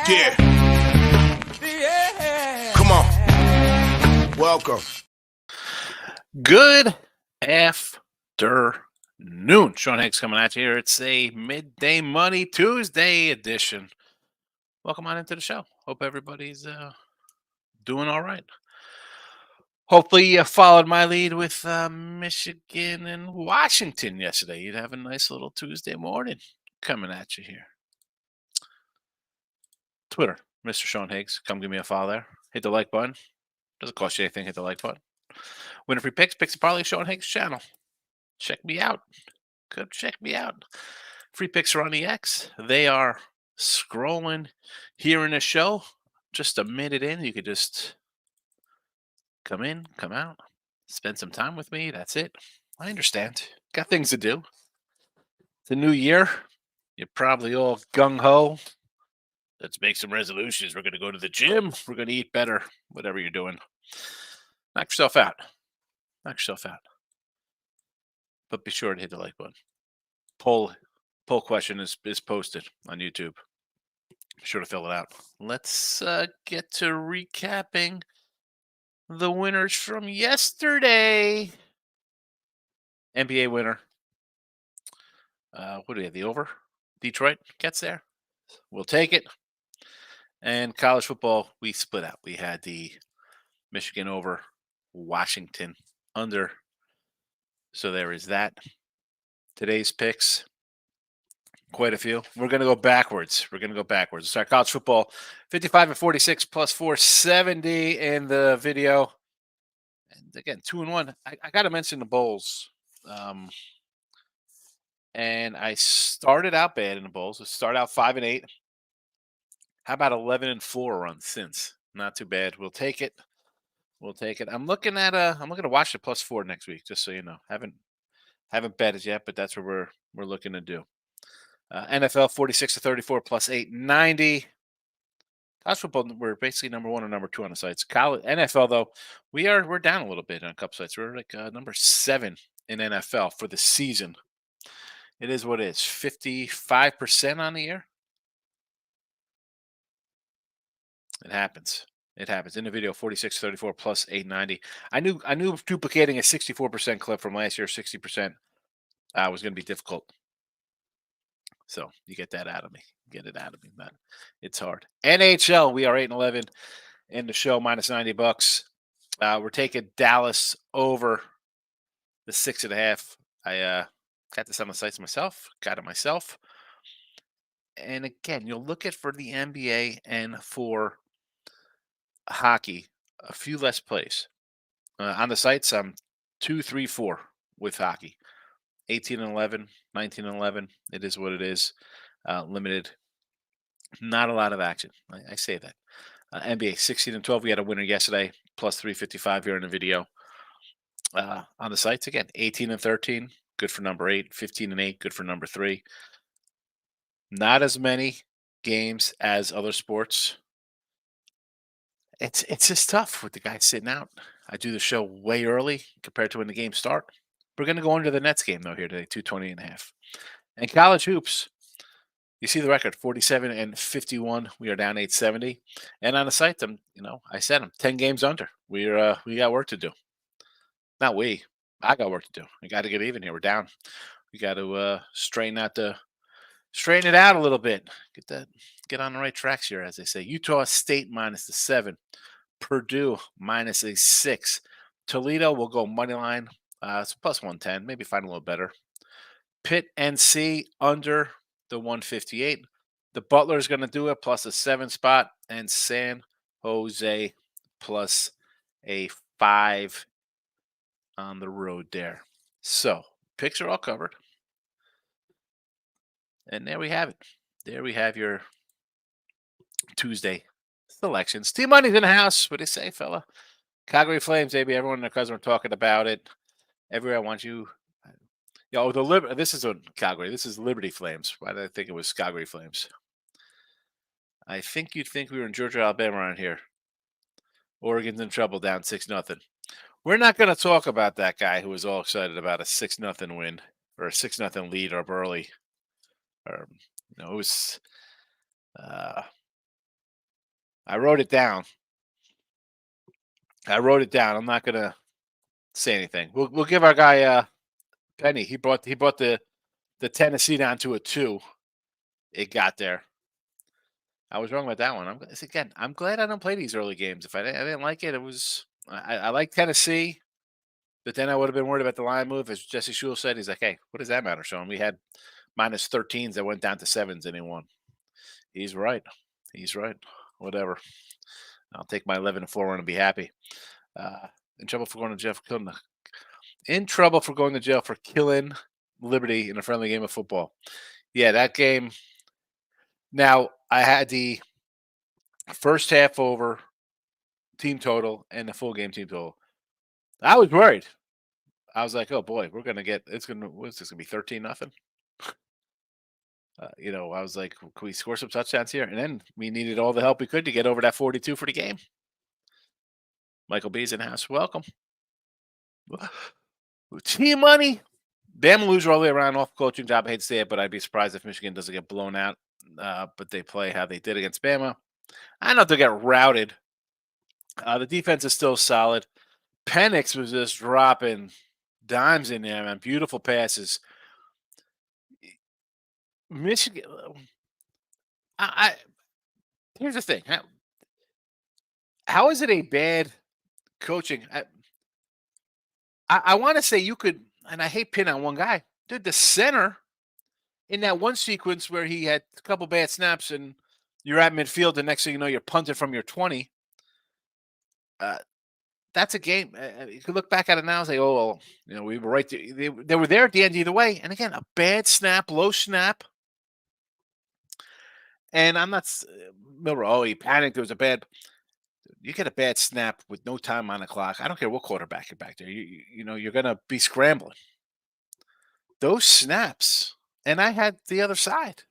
Yeah. Come on. Welcome. Good afternoon. Sean Higgs coming at you here. It's a Midday Money Tuesday edition. Welcome on into the show. Hope everybody's doing all right. Hopefully you followed my lead with Michigan and Washington yesterday. You'd have a nice little Tuesday morning coming at you here. Twitter, Mr. Sean Higgs. Come give me a follow there. Hit the like button. Doesn't cost you anything. Hit the like button. Winner free picks and parlay, Sean Higgs channel. Check me out. Go check me out. Free picks are on the X. They are scrolling here in the show. Just a minute in, you could just come in, come out, spend some time with me. That's it. I understand. Got things to do. It's a new year. You're probably all gung-ho. Let's make some resolutions. We're going to go to the gym. We're going to eat better. Whatever you're doing. Knock yourself out. Knock yourself out. But be sure to hit the like button. Poll question is posted on YouTube. Be sure to fill it out. Let's get to recapping the winners from yesterday. NBA winner. What do we have? The over? Detroit gets there. We'll take it. And college football, we split out. We had the Michigan over, Washington under. So there is that. Today's picks, quite a few. We're going to go backwards. Let's start college football. 55 and 46 plus 470 in the video. And again, 2-1. I got to mention the bowls. And I started out bad in the bowls. I started out 5-8. How about 11-4 runs since? Not too bad. We'll take it. I'm looking to watch the +4 next week, just so you know. Haven't bet it yet, but that's what we're looking to do. NFL 46-34 plus 890. College football, we're basically number 1 or number 2 on the sites. College NFL though, we're down a little bit on a couple sites. We're like number 7 in NFL for the season. It is what it is. 55% on the year. It happens. In the video, 46-34 plus 890. I knew duplicating a 64% clip from last year, 60%, was going to be difficult. So you get that out of me. Get it out of me, man. It's hard. NHL, we are 8-11 in the show, -$90. We're taking Dallas over the 6.5. I got this on the sites myself. Got it myself. And again, you'll look at for the NBA and for hockey, a few less plays. On the sites, I'm 2-3-4 with hockey. 18-11, 19-11. It is what it is. Limited. Not a lot of action. I say that. NBA 16-12. We had a winner yesterday, plus 355 here in the video. On the sites again, 18-13, good for number 8. 15-8, good for number 3. Not as many games as other sports. It's just tough with the guys sitting out. I do the show way early compared to when the games start. We're going to go into the Nets game, though, here today, 220.5. And college hoops, you see the record, 47-51. We are down 870. And on the site, I said I'm 10 games under. We got work to do. Not we. I got work to do. We got to get even here. We're down. We got to straighten it out a little bit. Get on the right tracks here, as they say. Utah State -7. Purdue -6. Toledo will go money line. It's +110. Maybe find a little better. Pitt NC under the 158. The Butler is going to do it plus a 7 spot, and San Jose plus a 5 on the road there. So picks are all covered. And there we have it. There we have your Tuesday selections. Team Money's in the house. What do you say, fella? Calgary Flames, baby. Everyone in their cousin were talking about it. Everywhere I want you. This is Calgary. This is Liberty Flames. Why did I think it was Calgary Flames? I think you'd think we were in Georgia, Alabama around here. Oregon's in trouble, down 6-0. We're not going to talk about that guy who was all excited about a 6-0 win or a 6-0 lead up early It was. I wrote it down. I'm not gonna say anything. We'll give our guy Penny. He brought the Tennessee down to a 2. It got there. I was wrong with that one. I'm glad I don't play these early games. If I didn't like it, it was I like Tennessee, but then I would have been worried about the line move. As Jesse Shule said, he's like, "Hey, what does that matter, Sean? We had minus 13s that went down to 7s and he won." He's right. He's right. Whatever. I'll take my 11-4 run and be happy. In trouble for going to jail for killing in trouble for going to jail for killing Liberty in a friendly game of football. Yeah, that game. Now I had the first half over team total and the full game team total. I was worried. I was like, "Oh boy, what's this gonna be 13-0?" I was like, "Can we score some touchdowns here?" And then we needed all the help we could to get over that 42 for the game. Michael B's in house. Welcome. Team money. Bama loser all the way around off coaching job. I hate to say it, but I'd be surprised if Michigan doesn't get blown out. But they play how they did against Bama. I know they'll get routed. The defense is still solid. Penix was just dropping dimes in there, man. Beautiful passes. Michigan. Here's the thing. How is it a bad coaching? I want to say you could, and I hate pin on one guy. Dude, the center in that one sequence where he had a couple bad snaps and you're at midfield, the next thing you know, you're punted from your 20. That's a game. You could look back at it now and say, "Oh, well, we were right there. They were there at the end either way." And again, a bad snap, low snap. And I'm not Milrow. Oh, he panicked. It was a bad. You get a bad snap with no time on the clock. I don't care what quarterback you're back there. You're gonna be scrambling. Those snaps, and I had the other side.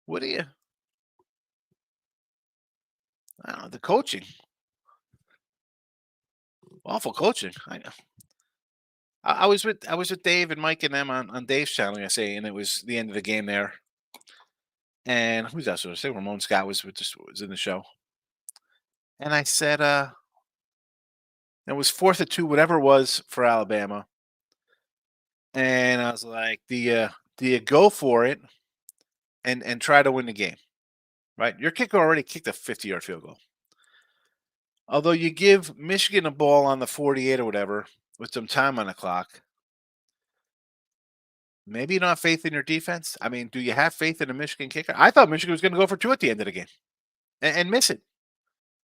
What do you? I don't know, the coaching, awful coaching. I know. I was with Dave and Mike and them on Dave's channel yesterday, and it was the end of the game there. And who's else was I say? Ramon Scott was in the show, and I said, it was 4th-2, whatever it was for Alabama, and I was like, do you go for it and try to win the game? Right, your kicker already kicked a 50-yard field goal. Although you give Michigan a ball on the 48 or whatever with some time on the clock, maybe you don't have faith in your defense. I mean, do you have faith in a Michigan kicker? I thought Michigan was going to go for 2 at the end of the game and miss it.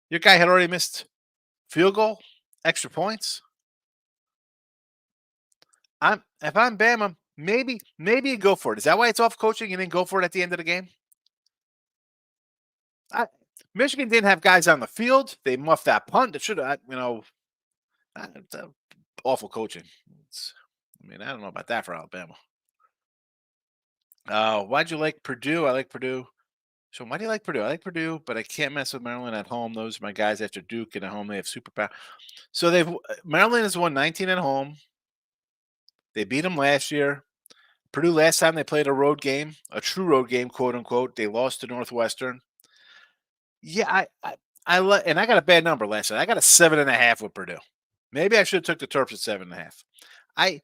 Your guy had already missed field goal, extra points. If I'm Bama, maybe you go for it. Is that why it's off coaching? You didn't go for it at the end of the game? Michigan didn't have guys on the field. They muffed that punt. It should have, awful coaching. I don't know about that for Alabama. Why'd you like Purdue? I like Purdue. So why do you like Purdue? I like Purdue, but I can't mess with Maryland at home. Those are my guys after Duke, and at home they have superpower. So Maryland has won 19 at home. They beat them last year. Purdue last time they played a road game, a true road game, quote unquote. They lost to Northwestern. Yeah, and I got a bad number last night. I got a 7.5 with Purdue. Maybe I should have took the Terps at 7.5.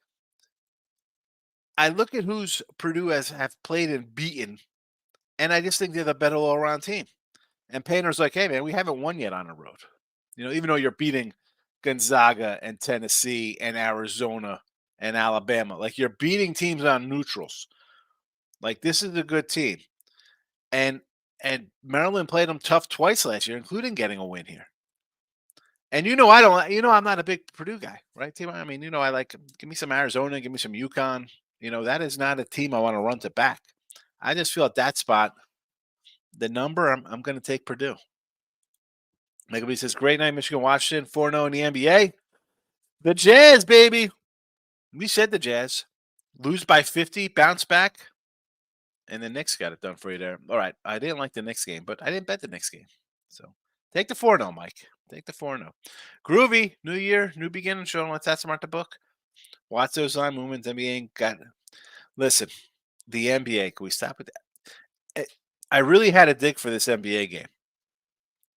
I look at who's Purdue have played and beaten, and I just think they're the better all-around team. And Painter's like, "Hey, man, we haven't won yet on the road. Even though you're beating Gonzaga and Tennessee and Arizona and Alabama, like you're beating teams on neutrals. Like this is a good team." And Maryland played them tough twice last year, including getting a win here. And I don't. I'm not a big Purdue guy, right, Team? I mean, I like give me some Arizona, give me some UConn. That is not a team I want to run to back. I just feel at that spot, the number I'm going to take Purdue. Michael says, "Great night, Michigan, Washington, 4-0 in the NBA. The Jazz, baby. We said the Jazz lose by 50, bounce back." And the Knicks got it done for you there. All right. I didn't like the Knicks game, but I didn't bet the Knicks game. So take the 4-0, Mike. Take the 4-0. Groovy. New year, new beginning. Sean, let's add some art to book. Watch those line movements. NBA ain't got. Listen, the NBA. Can we stop with that? I really had to dig for this NBA game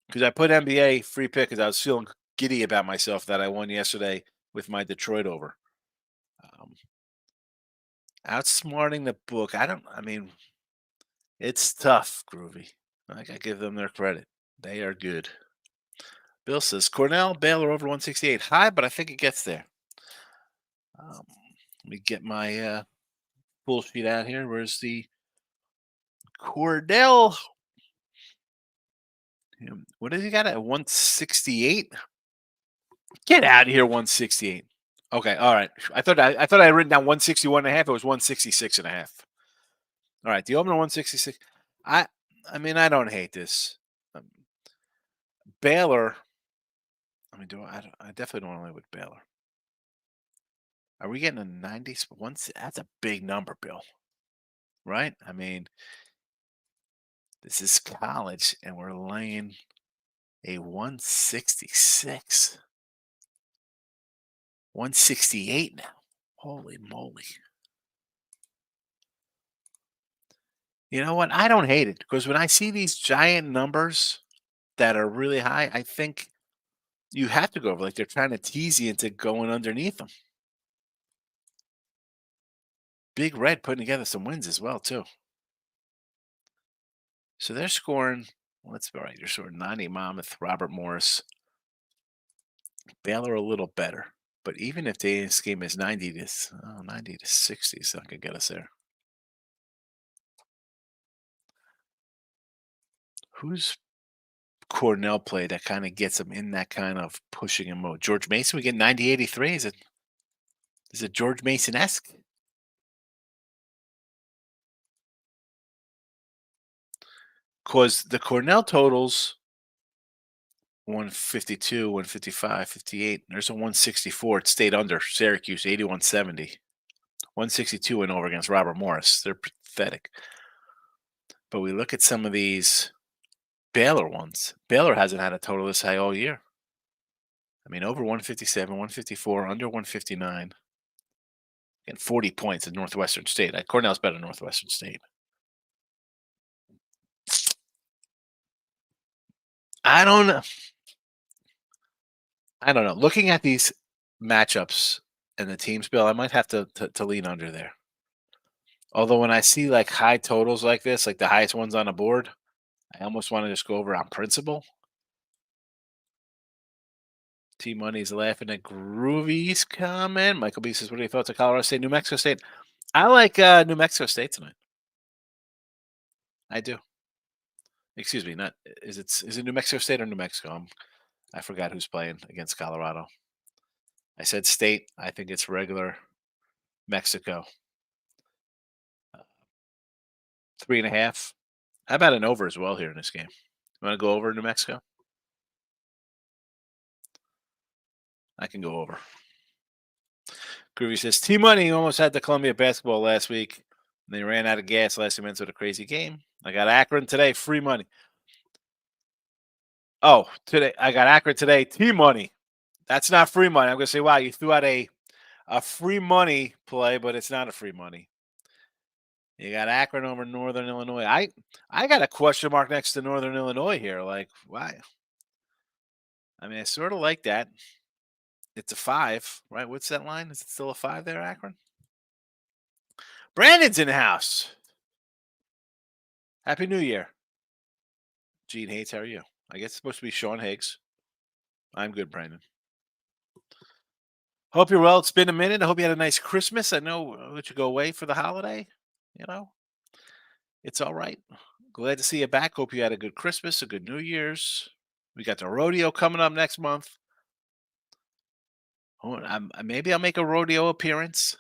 because I put NBA free pick because I was feeling giddy about myself that I won yesterday with my Detroit over. Um, outsmarting the book. I don't. I mean, it's tough, Groovy. I gotta give them their credit. They are good. Bill says Cornell Baylor over 168 high, but I think it gets there. Let me get my full sheet out here. Where's the Cornell? What does he got at 168? Get out of here, 168. Okay, all right. I thought I had written down 161 and a half. It was 166 and a half. All right, the opener 166. I mean, I don't hate this. Baylor. I mean, I definitely don't like with Baylor. Are we getting a 90s? That's a big number, Bill. Right? I mean, this is college, and we're laying a 166. 168 now. Holy moly. You know what? I don't hate it because when I see these giant numbers that are really high, I think you have to go over. Like they're trying to tease you into going underneath them. Big Red putting together some wins as well, too. So they're scoring. Let's be right. You're scoring 90 Monmouth, Robert Morris. Baylor a little better. But even if this game is 90 to 60, so I could get us there. Who's Cornell play that kind of gets them in that kind of pushing and mode? George Mason, we get 90-83. Is it George Mason-esque? Because the Cornell totals 152, 155, 58. There's a 164. It stayed under Syracuse, 81-70. 162 and over against Robert Morris. They're pathetic. But we look at some of these Baylor ones. Baylor hasn't had a total this high all year. I mean, over 157, 154, under 159. And 40 points in Northwestern State. Cornell's better than Northwestern State. I don't know. Looking at these matchups and the teams, Bill, I might have to lean under there. Although when I see like high totals like this, like the highest ones on the board, I almost want to just go over on principle. T Money's laughing at Groovy's comment. Michael B says, "What are your thoughts on Colorado State, New Mexico State?" I like New Mexico State tonight. I do. Excuse me, not is it New Mexico State or New Mexico? I forgot who's playing against Colorado. I said state. I think it's regular Mexico. 3.5. How about an over as well here in this game? You want to go over New Mexico? I can go over. Groovy says, T-Money almost had the Columbia basketball last week. They ran out of gas last minute with a crazy game. I got Akron today, free money. Oh, today I got Akron today, T-Money. That's not free money. I'm going to say, wow, you threw out a free money play, but it's not a free money. You got Akron over Northern Illinois. I got a question mark next to Northern Illinois here. Like, why? I mean, I sort of like that. It's a 5, right? What's that line? Is it still a 5 there, Akron? Brandon's in the house. Happy New Year. Gene Hayes, how are you? I guess it's supposed to be Sean Higgs. I'm good, Brandon. Hope you're well. It's been a minute. I hope you had a nice Christmas. I know let you go away for the holiday. You know, it's all right. Glad to see you back. Hope you had a good Christmas, a good New Year's. We got the rodeo coming up next month. Oh, maybe I'll make a rodeo appearance.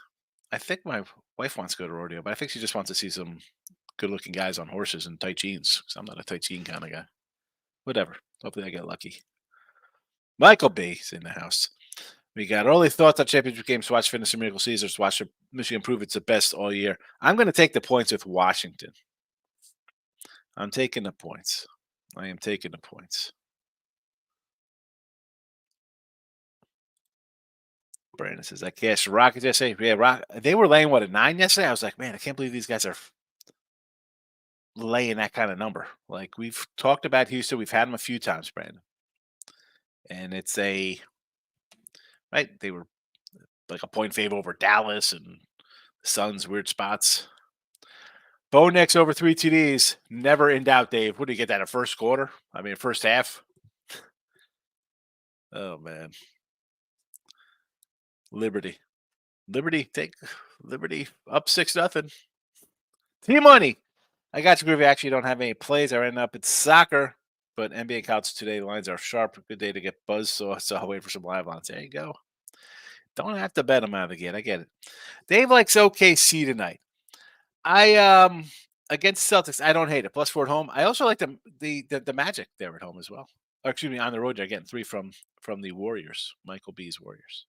I think my wife wants to go to rodeo, but I think she just wants to see some good-looking guys on horses and tight jeans. Because I'm not a tight jean kind of guy. Whatever. Hopefully, I get lucky. Michael B is in the house. We got early thoughts on championship games. Watch finish the Miracle Caesars. Watch Michigan prove it's the best all year. I'm going to take the points with Washington. I'm taking the points. I am taking the points. Brandon says, I cashed the Rockets yesterday. Yeah, they were laying, what, a 9 yesterday? I was like, man, I can't believe these guys are laying that kind of number. Like, we've talked about Houston. We've had them a few times, Brandon. And it's right, they were like a point favor over Dallas and Suns, weird spots. Bo Nix over 3 TDs. Never in doubt, Dave. What do you get that in first quarter? I mean, first half? Oh, man. Liberty. Take Liberty up 6-0. T-Money. I got you, Groovy. Actually, don't have any plays. I ran up. It's soccer, but NBA counts today. The lines are sharp. Good day to get buzz, so I'll wait for some live lines. There you go. Don't have to bet them out again. I get it. Dave likes OKC tonight. I against Celtics, I don't hate it. +4 at home. I also like the Magic there at home as well. Or excuse me, on the road they're getting 3 from the Warriors, Michael B's Warriors.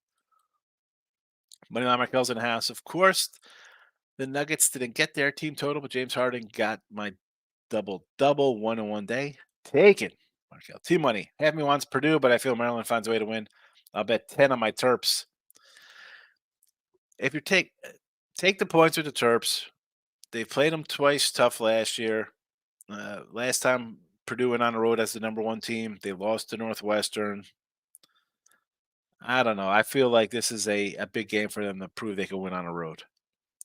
Moneyline Markel's in the house. Of course, the Nuggets didn't get their team total, but James Harden got my double-double 1 in 1 day. Taken. Markel. Team money. Half me wants Purdue, but I feel Maryland finds a way to win. I'll bet 10 on my Terps. If you take the points with the Terps, they played them twice tough last year. Last time Purdue went on the road as the number 1 team, they lost to Northwestern. I don't know. I feel like this is a big game for them to prove they can win on the road.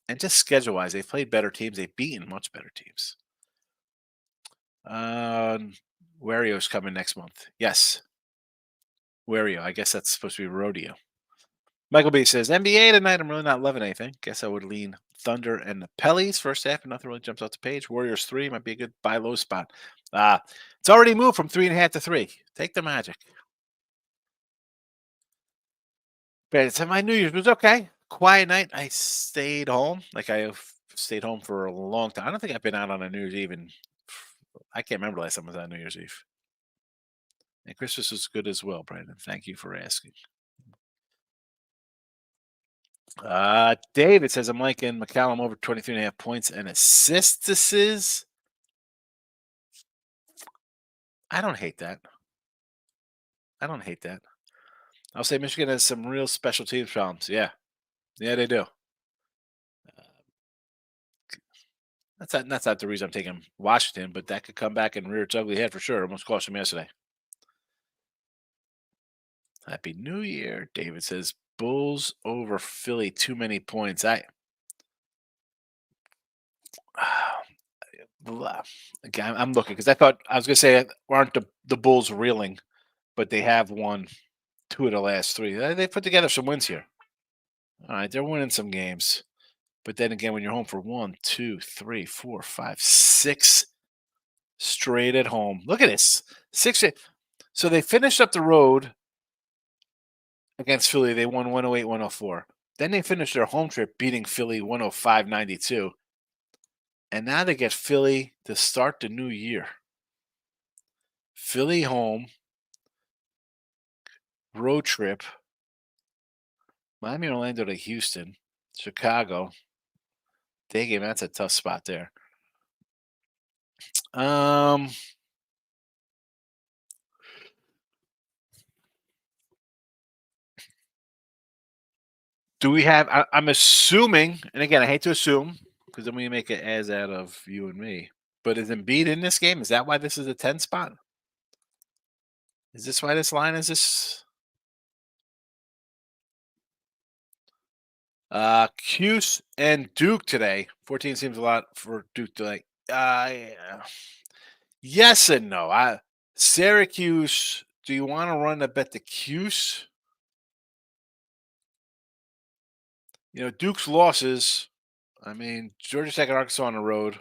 And just schedule-wise, they've played better teams. They've beaten much better teams. Wario's coming next month. Yes. Wario. I guess that's supposed to be rodeo. Michael B says, NBA tonight, I'm really not loving anything. Guess I would lean Thunder and the Pellies first half, and nothing really jumps off the page. Warriors 3 might be a good buy low spot. It's already moved from 3.5 to 3. Take the Magic. But my New Year's was okay. Quiet night. I stayed home. Like I stayed home for a long time. I don't think I've been out on a New Year's Eve. I can't remember last time I was on New Year's Eve. And Christmas was good as well, Brandon. Thank you for asking. David says, I'm liking McCallum over 23.5 points and assists. I don't hate that. I'll say Michigan has some real special teams problems. Yeah, they do. That's not the reason I'm taking Washington, but that could come back and rear its ugly head for sure. Almost cost them yesterday. Happy New Year. David says, Bulls over Philly, too many points. Again, I'm looking because I was going to say, aren't the Bulls reeling, but they have won 2 of the last 3. They put together some wins here. All right, they're winning some games. But then again, when you're home for 1, 2, 3, 4, 5, 6 straight at home. Look at this. 6. So they finished up the road against Philly. They won 108, 104. Then they finished their home trip beating Philly 105-92. And now they get Philly to start the new year. Philly home, road trip, Miami, Orlando to Houston, Chicago. Day game, that's a tough spot there. Do we have? I'm assuming, and again, I hate to assume because then we make it as out of you and me. But is Embiid in this game? Is that why this is a 10 spot? Is this why this line is this? Cuse and Duke today. 14 seems a lot for Duke today. Yes and no. Syracuse, do you want to run a bet the Cuse? Duke's losses. I mean, Georgia Tech and Arkansas on the road.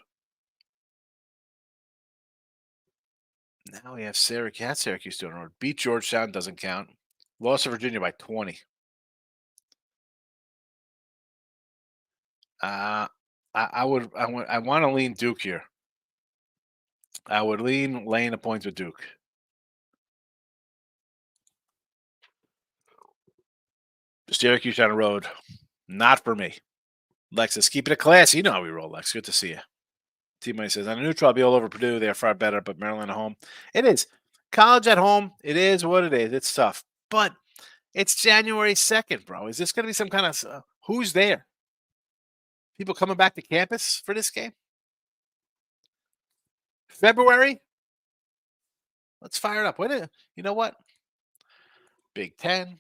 Now we have Syracuse doing the road. Beat Georgetown, doesn't count. Lost to Virginia by 20. I want to lean Duke here. I would lean laying the points with Duke. Syracuse on the road, not for me. Lexus, keep it a class. You know how we roll, Lex. Good to see you. T-Money says, on a neutral, I'll be all over Purdue. They're far better, but Maryland at home. It is. College at home, it is what it is. It's tough. But It's January 2nd, bro. Is this going to be some kind of who's there? People coming back to campus for this game? February? Let's fire it up. You know what? Big Ten.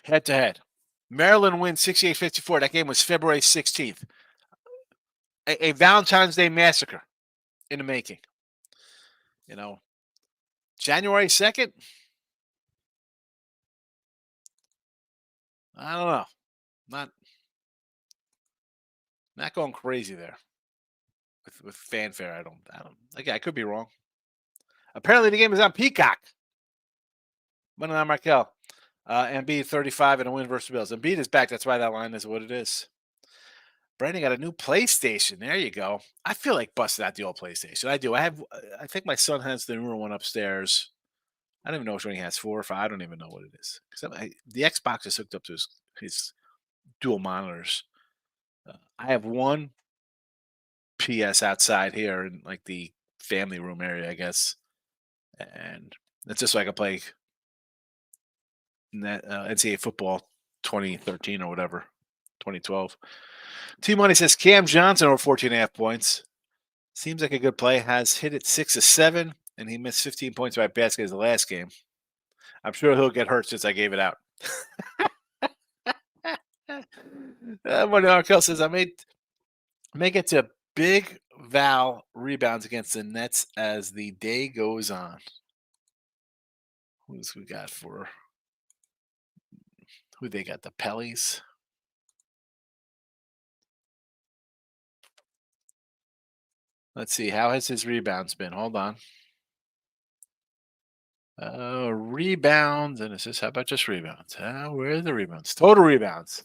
Head to head. Maryland wins 68-54. That game was February 16th. A Valentine's Day massacre in the making. You know, January 2nd? I don't know. Not going crazy there with fanfare. I don't. Again, I could be wrong. Apparently, the game is on Peacock. Money line Markel. Embiid 35 and a win versus the Bills. Embiid is back. That's why that line is what it is. Brandon got a new PlayStation. There you go. I feel like busting out the old PlayStation. I do. I think my son has the newer one upstairs. I don't even know which one he has, 4 or 5. I don't even know what it is. Because the Xbox is hooked up to his dual monitors. I have one PS outside here in like the family room area, I guess. And it's just so I can play NCAA football 2013 or whatever, 2012. T-Money says Cam Johnson over 14.5 points. Seems like a good play. Has hit it 6 of 7, and he missed 15 points by basket as the last game. I'm sure he'll get hurt since I gave it out. Money Arkel says I may get to big Val rebounds against the Nets as the day goes on. Who's we got for who they got? The Pellies. Let's see. How has his rebounds been? Hold on. Rebounds. And is this, how about just rebounds? Where are the rebounds? Total rebounds.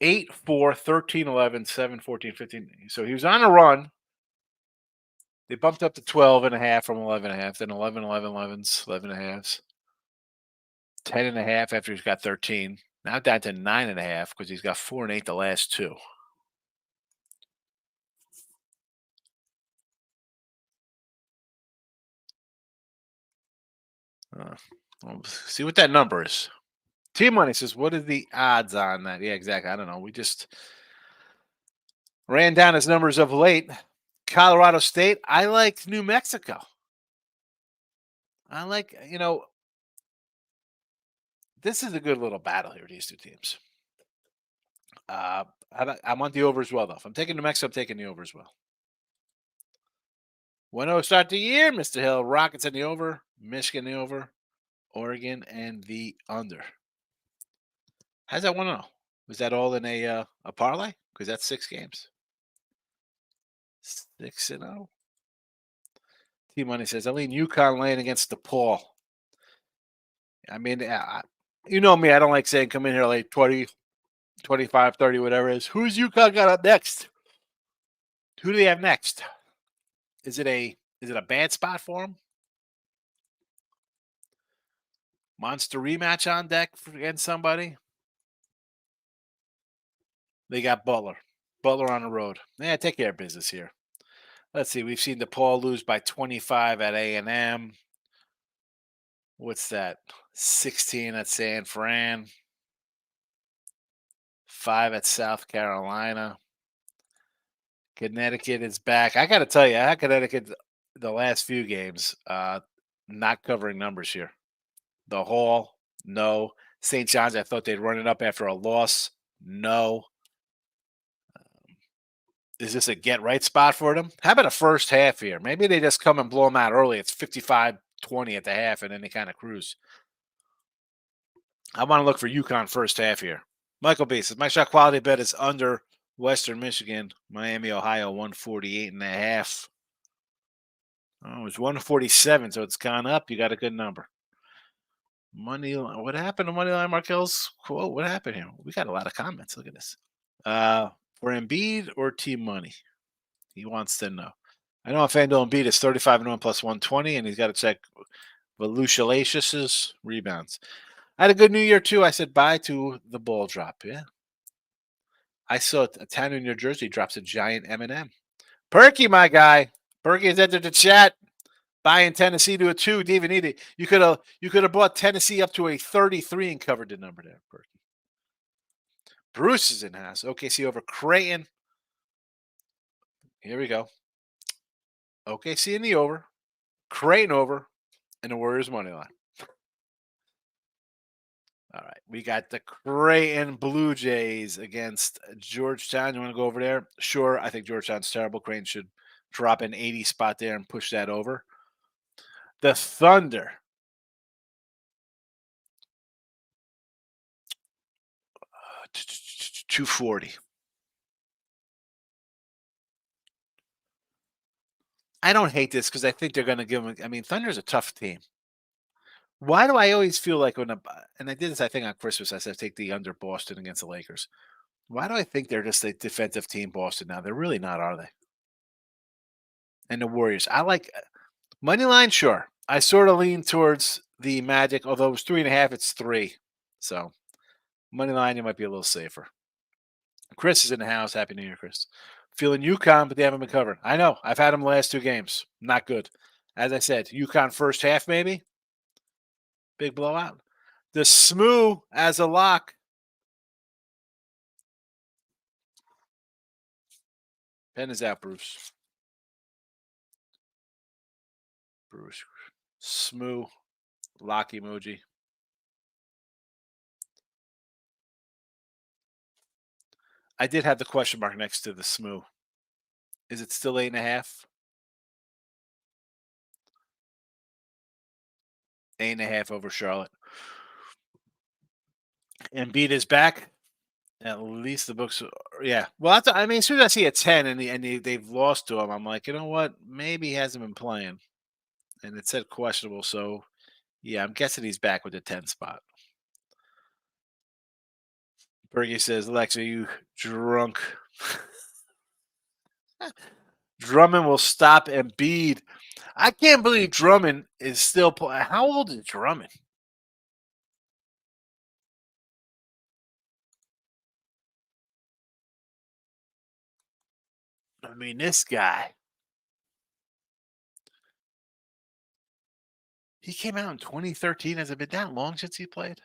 8, 4, 13, 11, 7, 14, 15. So he was on a run. They bumped up to 12.5 from 11.5, then 11, 11, 11s, 11.5s. 10.5 after he's got 13. Now down to 9.5 because he's got 4 and 8 the last 2. See what that number is. T-Money says, what are the odds on that? Yeah, exactly. I don't know. We just ran down his numbers of late. Colorado State. I like New Mexico. I like, this is a good little battle here, these two teams. I want the over as well, though. If I'm taking New Mexico, I'm taking the over as well. 1-0 start the year, Mr. Hill. Rockets in the over. Michigan the over. Oregon and the under. How's that 1-0? Was that all in a parlay? Because that's 6 games. 6-0. T-Money says, I lean UConn laying against DePaul. I mean, you know me. I don't like saying come in here like 20, 25, 30, whatever it is. Who's UConn got up next? Who do they have next? Is it a bad spot for them? Monster rematch on deck against somebody? They got Butler. Butler on the road. Yeah, take care of business here. Let's see. We've seen DePaul lose by 25 at A&M. What's that? 16 at San Fran. 5 at South Carolina. Connecticut is back. I got to tell you, I had Connecticut the last few games not covering numbers here. The Hall, no. St. John's, I thought they'd run it up after a loss. No. Is this a get-right spot for them? How about a first half here? Maybe they just come and blow them out early. It's 55-20 at the half, and then they kind of cruise. I want to look for UConn first half here. Michael B says, my shot quality bet is under Western Michigan, Miami, Ohio, 148.5. Oh, it was 147, so it's gone up. You got a good number. Money. What happened to Moneyline Markel's quote? What happened here? We got a lot of comments. Look at this. For Embiid or T-Money? He wants to know. I know FanDuel Embiid is 35-1 plus 120, and he's got to check Volucious' rebounds. I had a good New Year, too. I said bye to the ball drop. Yeah. I saw a town in New Jersey drops a giant M&M. Perky, my guy. Perky has entered the chat. Buying Tennessee to a 2, didn't even need it. You could have bought Tennessee up to a 33 and covered the number there, Perky. Bruce is in house. OKC over Creighton. Here we go. OKC in the over, Creighton over, and the Warriors money line. All right, we got the Creighton Blue Jays against Georgetown. You want to go over there? Sure, I think Georgetown's terrible. Creighton should drop an 80 spot there and push that over. The Thunder. 240. I don't hate this because I think they're going to give them. I mean, Thunder's a tough team. Why do I always feel like and I did this, I think on Christmas, I said take the under Boston against the Lakers. Why do I think they're just a defensive team, Boston now? They're really not, are they? And the Warriors. I like money line, sure. I sort of lean towards the Magic, although it was 3.5, it's 3. So money line, you might be a little safer. Chris is in the house. Happy New Year, Chris. Feeling UConn, but they haven't been covered. I know. I've had them the last 2 games. Not good. As I said, UConn first half, maybe. Big blowout. The SMU as a lock. Pen is out, Bruce. Bruce. SMU. Lock emoji. I did have the question mark next to the SMU. Is it still 8.5? 8.5 over Charlotte. Embiid is back. At least the books, yeah. Well, I mean, as soon as I see a 10 and they've lost to him, I'm like, you know what? Maybe he hasn't been playing. And it said questionable, so yeah, I'm guessing he's back with the 10 spot. Bergie says, Lex, are you drunk? Drummond will stop Embiid. I can't believe Drummond is still playing. How old is Drummond? I mean, this guy. He came out in 2013. Has it been that long since he played?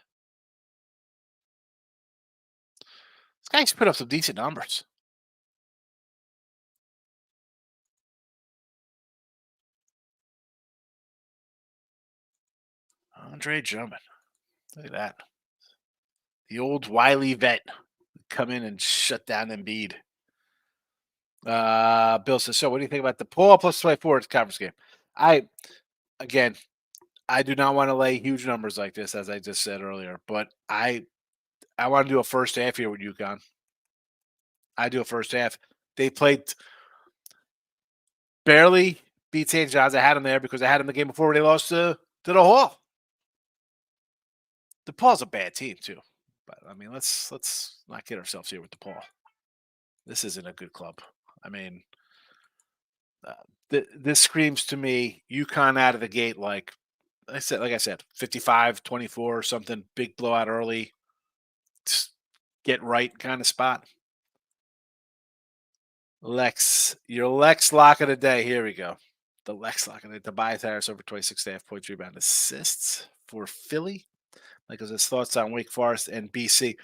This guy's put up some decent numbers. Andre Drummond. Look at that. The old wily vet come in and shut down Embiid. Bill says, so what do you think about the Paul plus 24 conference game? I do not want to lay huge numbers like this, as I just said earlier, but I want to do a first half here with UConn. I do a first half. They played barely beat St. John's. I had them there because I had them the game before they lost to the Hall. DePaul's a bad team too, but I mean, let's not kid ourselves here with DePaul. This isn't a good club. I mean, this screams to me UConn out of the gate like I said, 55-24 or something, big blowout early, get right kind of spot. Lex, your Lex lock of the day. Here we go. The Lex lock of the day. Tobias Harris over 26.5 points, rebound, assists for Philly. Like his thoughts on Wake Forest and BC.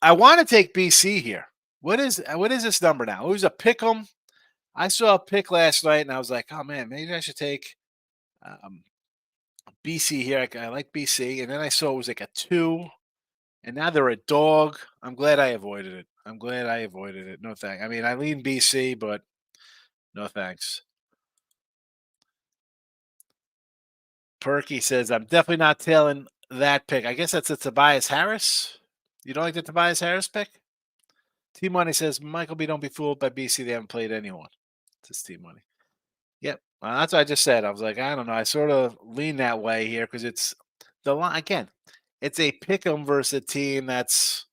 I want to take BC here. What is this number now? It was a pick 'em. I saw a pick last night and I was like, oh man, maybe I should take BC here. I like BC. And then I saw it was like a 2. And now they're a dog. I'm glad I avoided it. No thanks. I mean, I lean BC, but no thanks. Perky says, I'm definitely not tailing that pick. I guess that's a Tobias Harris. You don't like the Tobias Harris pick? T-Money says, Michael B, don't be fooled by BC. They haven't played anyone. It's T-Money. Yep. That's what I just said. I was like, I don't know. I sort of lean that way here because it's the line. Again, it's a pick 'em versus a team that's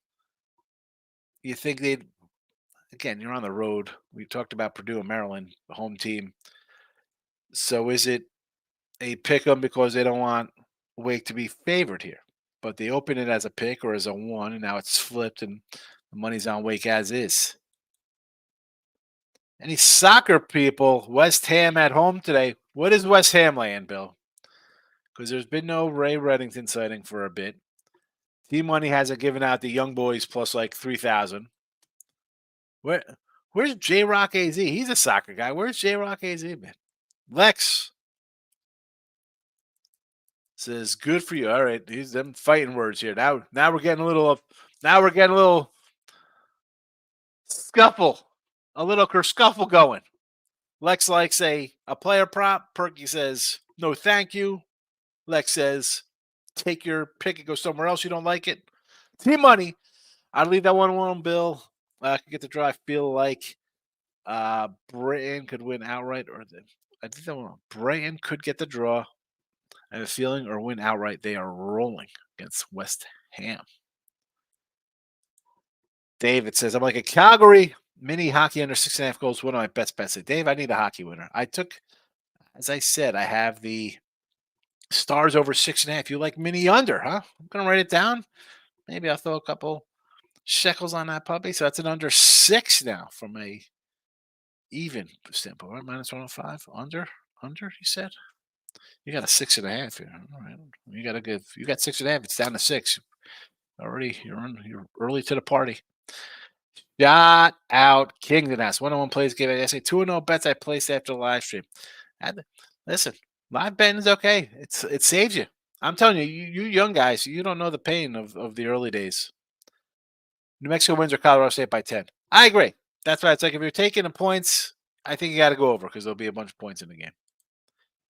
you think they'd again, you're on the road. We talked about Purdue and Maryland, the home team. So is it a pick 'em because they don't want Wake to be favored here? But they open it as a pick or as a 1, and now it's flipped and the money's on Wake as is. Any soccer people? West Ham at home today. What is West Ham laying, Bill? Because there's been no Ray Reddington sighting for a bit. T-Money hasn't given out the young boys plus like 3,000. Where's J Rock AZ? He's a soccer guy. Where's J Rock AZ, man? Lex says, "Good for you." All right, these them fighting words here. Now we're getting a little. Now we're getting a little scuffle, a little scuffle going. Lex likes a player prop. Perky says, "No, thank you." Lex says, "Take your pick and go somewhere else. You don't like it." T-Money. I'd leave that one alone, Bill. I could get the draw. I feel like Britain could win outright, I think that one. Brighton could get the draw. I have a feeling, or win outright. They are rolling against West Ham. David says, "I'm like a Calgary mini hockey under 6.5 goals. One of my best bets." Dave, I need a hockey winner. I took, as I said, I have the Stars over 6.5. You like mini under, huh? I'm gonna write it down. Maybe I'll throw a couple shekels on that puppy. So that's an under 6 now from a even standpoint. Right? Minus 105. Under. He said. You got a 6.5 here. All right. You got 6.5. It's down to 6. Already, you're early to the party. Shot out Kingdon asks 101 plays gave I say 2-0 bets I placed after the live stream. Listen, live betting is okay. It saves you. I'm telling you, you young guys, you don't know the pain of the early days. New Mexico wins or Colorado State by 10. I agree. That's why it's like if you're taking the points, I think you got to go over because there'll be a bunch of points in the game.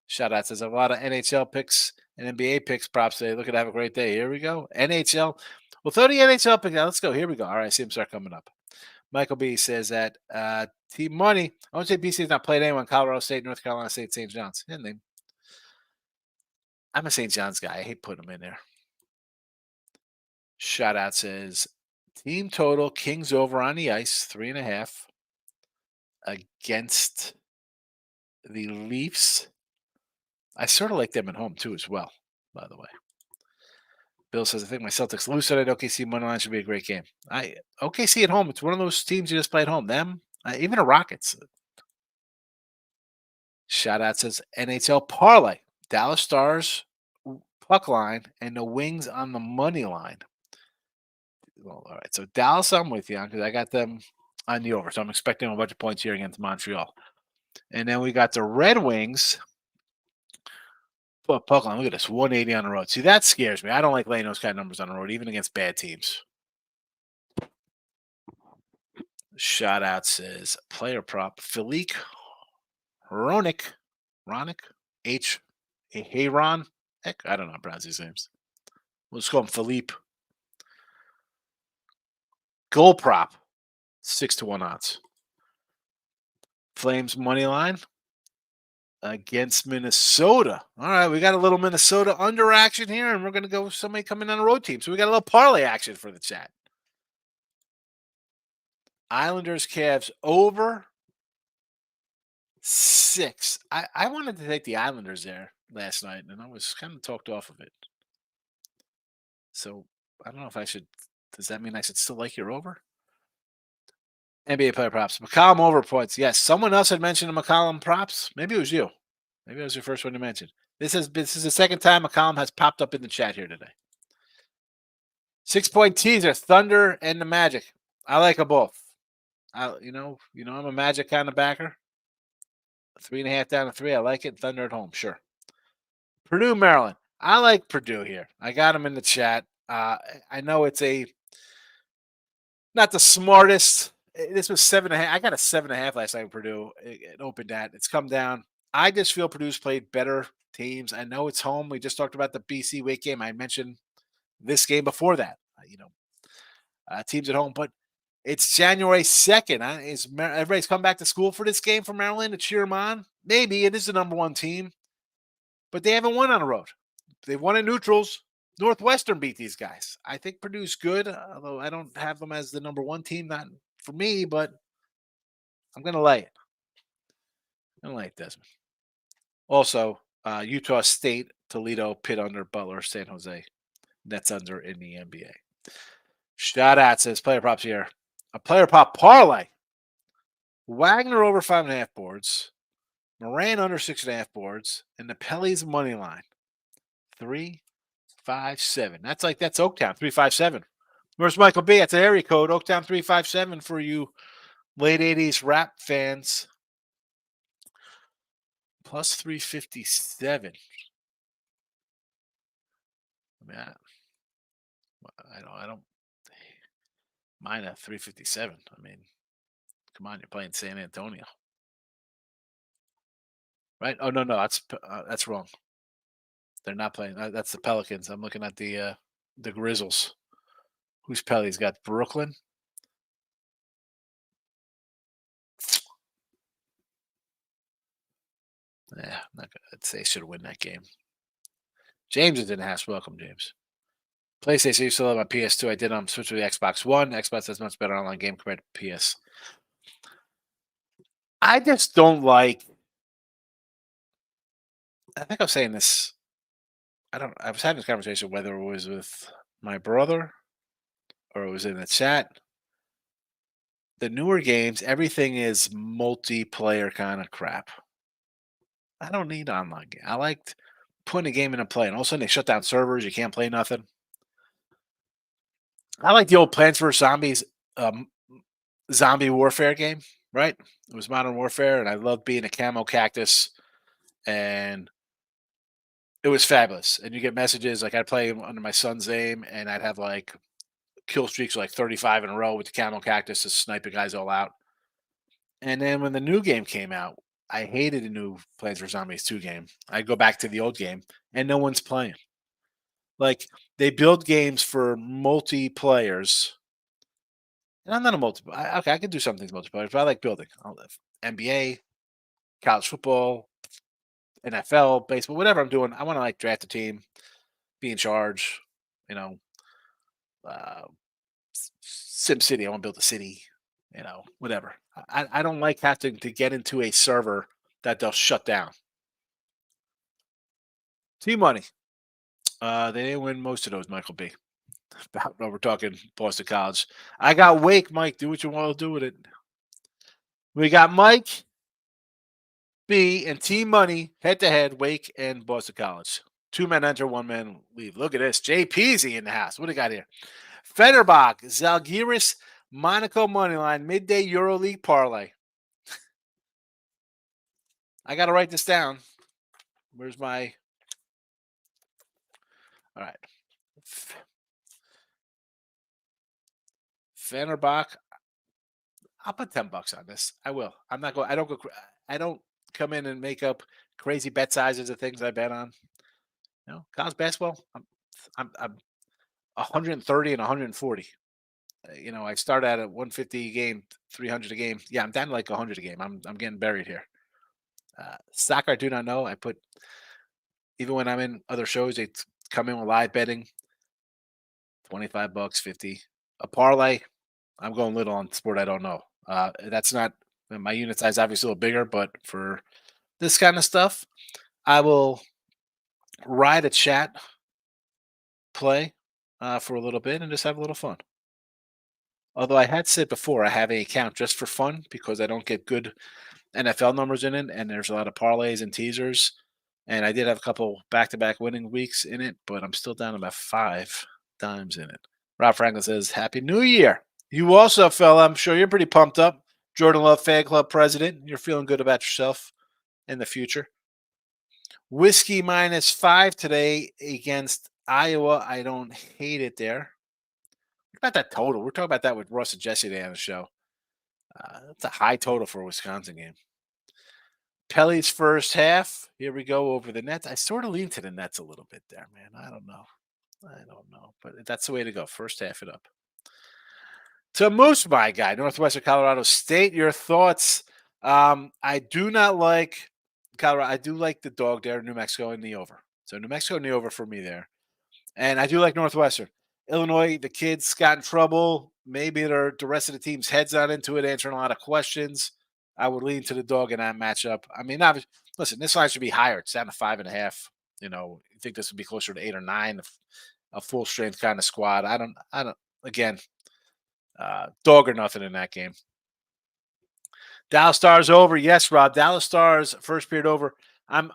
Shout out says a lot of NHL picks and NBA picks props today. Look at have a great day. Here we go. NHL. We'll throw the NHL pick out. Let's go. Here we go. All right, I see them start coming up. Michael B says that T-Money. I want to say BC has not played anyone. Colorado State, North Carolina State, St. John's. I'm a St. John's guy. I hate putting them in there. Shout out says team total Kings over on the ice 3.5 against the Leafs. I sort of like them at home too, as well. By the way, Bill says I think my Celtics lose tonight. OKC money line should be a great game. OKC at home. It's one of those teams you just play at home. Them, even the Rockets. Shout out says NHL parlay Dallas Stars puck line and the Wings on the money line. Well, all right. So Dallas, I'm with you on because I got them on the over. So I'm expecting a bunch of points here against Montreal. And then we got the Red Wings. Puck line. Look at this, 180 on the road. See, that scares me. I don't like laying those kind of numbers on the road, even against bad teams. Shout out says player prop Philippe Ronick. Ron. Heck, I don't know how to pronounce these names. We'll just call him Philippe. Goal prop 6-1 odds. Flames money line against Minnesota. All right, we got a little Minnesota under action here, and we're going to go with somebody coming on a road team. So we got a little parlay action for the chat. Islanders, Cavs over 6. I wanted to take the Islanders there last night, and I was kind of talked off of it. So I don't know if I should. Does that mean I should still like your over? NBA player props. McCollum over points. Yes, someone else had mentioned the McCollum props. Maybe it was you. Maybe it was your first one to mention. This is the second time McCollum has popped up in the chat here today. 6-point teaser: Thunder and the Magic. I like them both. I'm a Magic kind of backer. 3.5 down to 3. I like it. Thunder at home, sure. Purdue, Maryland. I like Purdue here. I got them in the chat. I know it's not the smartest. This was 7.5. I got a 7.5 last night in Purdue. It opened at. It's come down. I just feel Purdue's played better teams. I know it's home. We just talked about the BC Wake game. I mentioned this game before that. Teams at home, but it's January 2nd. Everybody's come back to school for this game for Maryland to cheer them on? Maybe. It is the number one team, but they haven't won on the road. They've won in neutrals. Northwestern beat these guys. I think Purdue's good, although I don't have them as the number one team. Not for me, but I'm going to lay it. I'm going to lay it, Desmond. Also, Utah State, Toledo, Pitt under, Butler, San Jose. Nets under in the NBA. Shout out says player props here. A player prop parlay. Wagner over 5.5 boards. Moran under 6.5 boards, and the Pelly's money line 357. That's Oaktown 357. Where's Michael B? That's an area code. Oaktown 357 for you late 80s rap fans. Plus 357. I mean, I don't mind at 357. I mean, come on, you're playing San Antonio, right? Oh no, that's wrong. They're not playing. That's the Pelicans. I'm looking at the Grizzles. Who's Pelly's got? Brooklyn. Yeah, I'm not gonna. I'd say should win that game. James is in the house. Welcome, James. PlayStation, you still have my PS2. I did switch to the Xbox One. Xbox has much better online game compared to PS. I just don't like. I think I'm saying this. I was having this conversation whether it was with my brother or it was in the chat. The newer games, everything is multiplayer kind of crap. I don't need online game. I liked putting a game in and play, and all of a sudden they shut down servers. You can't play nothing. I like the old Plants vs Zombies zombie warfare game, right? It was Modern Warfare, and I loved being a camo cactus, and it was fabulous. And you get messages like I'd play under my son's name, and I'd have like kill streaks like 35 in a row with the camo cactus to snipe the guys all out. And then when the new game came out, I hated the new Plants vs Zombies 2 game. I go back to the old game, and no one's playing. Like they build games for multiplayers, and I'm not a multiplayer. Okay, I can do some things multiplayer, but I like building. I live NBA, college football, NFL, baseball, whatever I'm doing. I want to like draft a team, be in charge. You know, uh, Sim City. I want to build a city. You know, whatever. I don't like having to get into a server that they'll shut down. Team money. They didn't win most of those, Michael B. We're talking Boston College. I got Wake, Mike. Do what you want to do with it. We got Mike B and Team Money head to head, Wake and Boston College. 2 men enter, 1 man leave. Look at this. Jay Peasy in the house. What do you got here? Fenerbahce, Zalgiris, Monaco moneyline, midday EuroLeague parlay. I got to write this down. Where's my. All right. Fenerbahce. I'll put $10 on this. I will. I'm not going. I don't come in and make up crazy bet sizes of things I bet on. No, college basketball. I'm 130 and 140. I start at a 150 a game, 300 a game. Yeah, I'm down to like 100 a game. I'm getting buried here. Soccer, I do not know. I put even when I'm in other shows, they come in with live betting. $25, 50 a parlay. I'm going little on sport I don't know. That's not my unit size. Obviously a little bigger, but for this kind of stuff, I will ride a chat play for a little bit and just have a little fun. Although I had said before, I have an account just for fun because I don't get good NFL numbers in it, and there's a lot of parlays and teasers. And I did have a couple back-to-back winning weeks in it, but I'm still down about 5 times in it. Rob Franklin says, Happy New Year. You also, fella, I'm sure you're pretty pumped up. Jordan Love fan club president. You're feeling good about yourself in the future. Whiskey -5 today against Iowa. I don't hate it there. What about that total? We're talking about that with Russ and Jesse today on the show. That's a high total for a Wisconsin game. Pelly's first half. Here we go over the Nets. I sort of lean to the Nets a little bit there, man. I don't know. But that's the way to go. First half it up. To Moose, my guy, Northwestern Colorado State. Your thoughts? I do not like Colorado. I do like the dog there, New Mexico in the over. So New Mexico in the over for me there. And I do like Northwestern. Illinois, the kids got in trouble. Maybe the rest of the team's heads on into it, answering a lot of questions. I would lean to the dog in that matchup. I mean, listen, this line should be higher. It's down to 5.5. You think this would be closer to 8 or 9, a full strength kind of squad. I don't. Again, dog or nothing in that game. Dallas Stars over. Yes, Rob. Dallas Stars first period over. I'm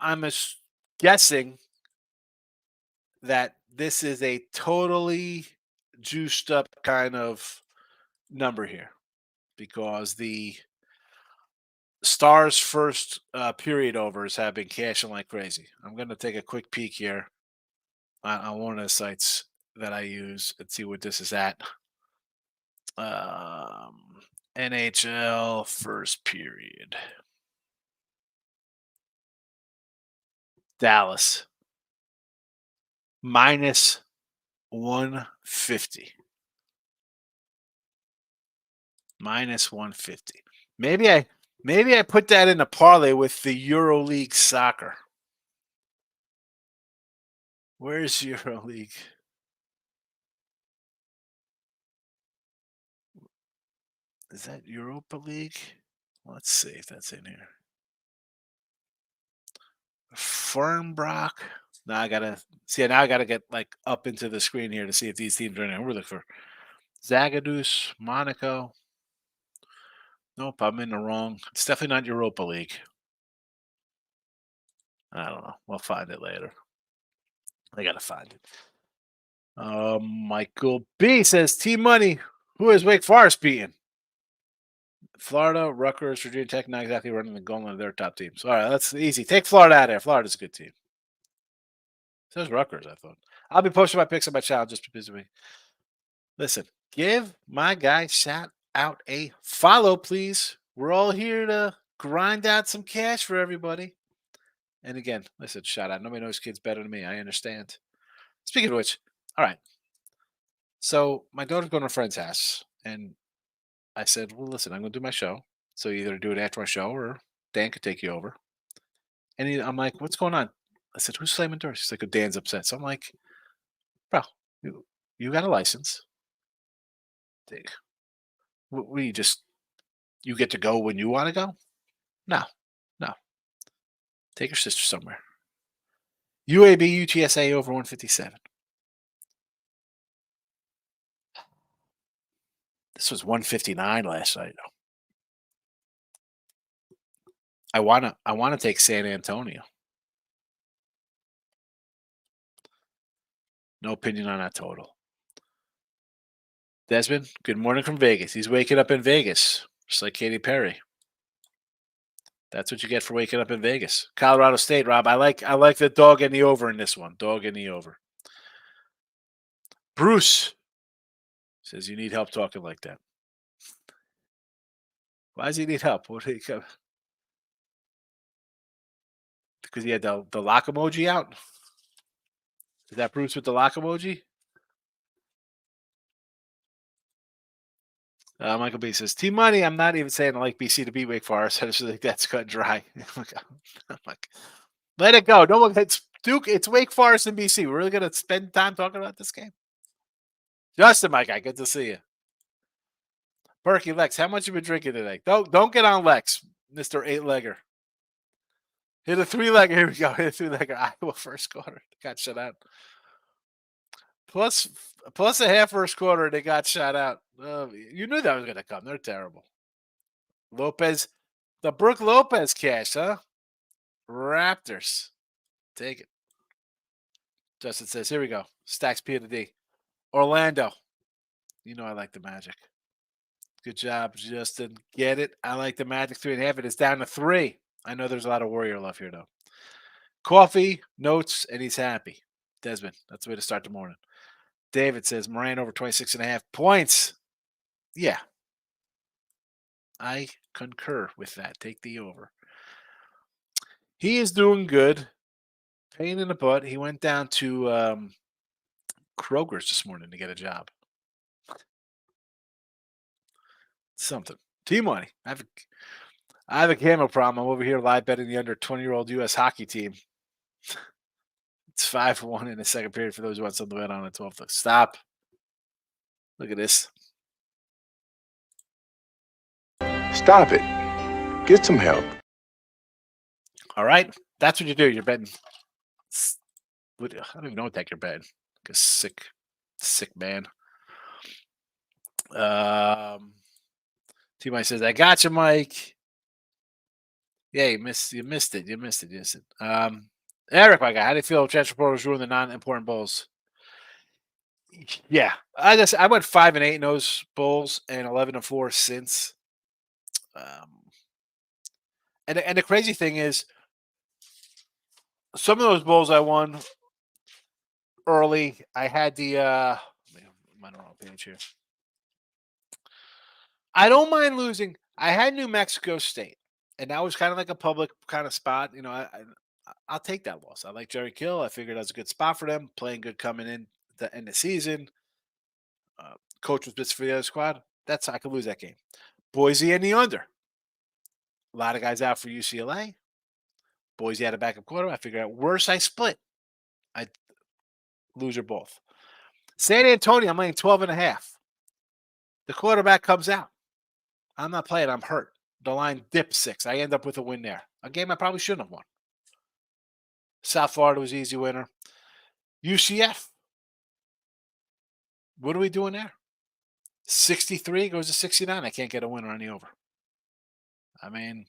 guessing that this is a totally juiced up kind of number here because the Stars first period overs have been cashing like crazy. I'm going to take a quick peek here on one of the sites that I use and see what this is at. NHL first period. Dallas minus 150. Minus 150. Maybe I put that in a parlay with the EuroLeague soccer. Where's EuroLeague? Is that Europa League? Let's see if that's in here. Fernbrock. Now I gotta see. Now I gotta get like up into the screen here to see if these teams are in there. We're looking for Zagadous, Monaco. Nope, I'm in the wrong. It's definitely not Europa League. I don't know. We'll find it later. I gotta find it. Michael B says Team Money. Who is Wake Forest beating? Florida, Rutgers, Virginia Tech, not exactly running the gauntlet of their top teams. All right, that's easy. Take Florida out of there. Florida's a good team. So is Rutgers, I thought. I'll be posting my picks on my channel just because of me. Listen, give my guy shout out a follow, please. We're all here to grind out some cash for everybody. And again, listen, shout out. Nobody knows kids better than me. I understand. Speaking of which, all right. So my daughter's going to a friend's house, and I said, well, listen, I'm going to do my show. So either do it after my show or Dan could take you over. And I'm like, what's going on? I said, who's slamming doors? He's like, oh, Dan's upset. So I'm like, bro, you got a license. We just, you get to go when you want to go? No. Take your sister somewhere. UAB, UTSA over 157. This was 159 last night. I wanna take San Antonio. No opinion on that total. Desmond, good morning from Vegas. He's waking up in Vegas, just like Katy Perry. That's what you get for waking up in Vegas. Colorado State, Rob. I like the dog and the over in this one. Dog and the over. Bruce says you need help talking like that. Why does he need help? What did he come? Because he had the lock emoji out. Is that Bruce with the lock emoji? Michael B says, Team Money, I'm not even saying I like BC to beat Wake Forest. I just think that's cut and dry. I'm like, let it go. No one, it's Duke, it's Wake Forest and BC. We're really going to spend time talking about this game? Justin, my guy, good to see you. Berkey, Lex, how much you been drinking today? Don't get on Lex, Mr. 8-legger. Hit a 3-legger. Here we go. Hit a 3-legger. Iowa first quarter. Got shut out. Plus a half first quarter, they got shot out. You knew that was going to come. They're terrible. Lopez, the Brooke Lopez cash, huh? Raptors. Take it. Justin says, here we go. Stacks P to D. Orlando. You know I like the Magic. Good job, Justin. Get it? I like the Magic 3.5. It is down to 3. I know there's a lot of Warrior love here, though. Coffee, notes, and he's happy. Desmond, that's the way to start the morning. David says Moran over 26.5 points. Yeah. I concur with that. Take the over. He is doing good. Pain in the butt. He went down to Kroger's this morning to get a job. Something. Team Money. I have a camera problem. I'm over here live betting the under 20-year-old U.S. hockey team. It's 5-1 in the second period for those who want something to bet on at 12. Stop. Look at this. Stop it. Get some help. All right. That's what you do. You're betting. I don't even know what the heck you're betting. Like a sick man. T-Mike says, I got you, Mike. Yeah, you missed it. You missed it. Eric, my guy, how do you feel transfer portals ruin the non-important bowls? Yeah, I went 5-8 in those bowls and 11-4 since. Um, and the crazy thing is, some of those bowls I won early. I had I'm on the wrong page here. I don't mind losing. I had New Mexico State, and that was kind of like a public kind of spot. I'll take that loss. I like Jerry Kill. I figured that was a good spot for them, playing good coming in the end of the season. Coach was bits for the other squad. I could lose that game. Boise and the under. A lot of guys out for UCLA. Boise had a backup quarter. I figured out worse. I split. I lose or both. San Antonio, I'm laying 12.5. The quarterback comes out. I'm not playing. I'm hurt. The line dipped 6. I end up with a win there. A game I probably shouldn't have won. South Florida was easy winner. UCF. What are we doing there? 63 goes to 69. I can't get a winner on the over. I mean,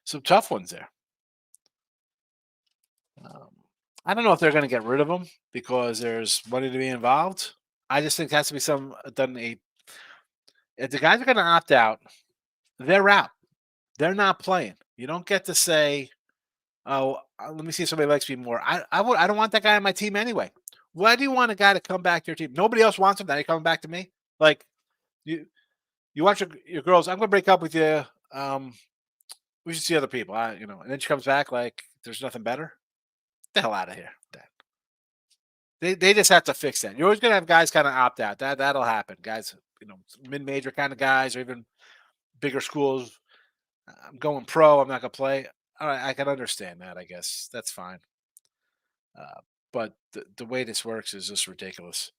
some tough ones there. I don't know if they're going to get rid of them because there's money to be involved. I just think it has to be some done. If the guys are going to opt out, they're out. They're not playing. You don't get to say, "Oh, let me see if somebody likes me more." I don't want that guy on my team anyway. Why do you want a guy to come back to your team? Nobody else wants him. Now you're coming back to me. Like you want your girls. I'm going to break up with you. We should see other people. And then she comes back like there's nothing better. Get the hell out of here. They just have to fix that. You're always going to have guys kind of opt out. That'll happen. Guys, mid-major kind of guys or even bigger schools. I'm going pro. I'm not going to play. All right, I can understand that. I guess that's fine. But the way this works is just ridiculous.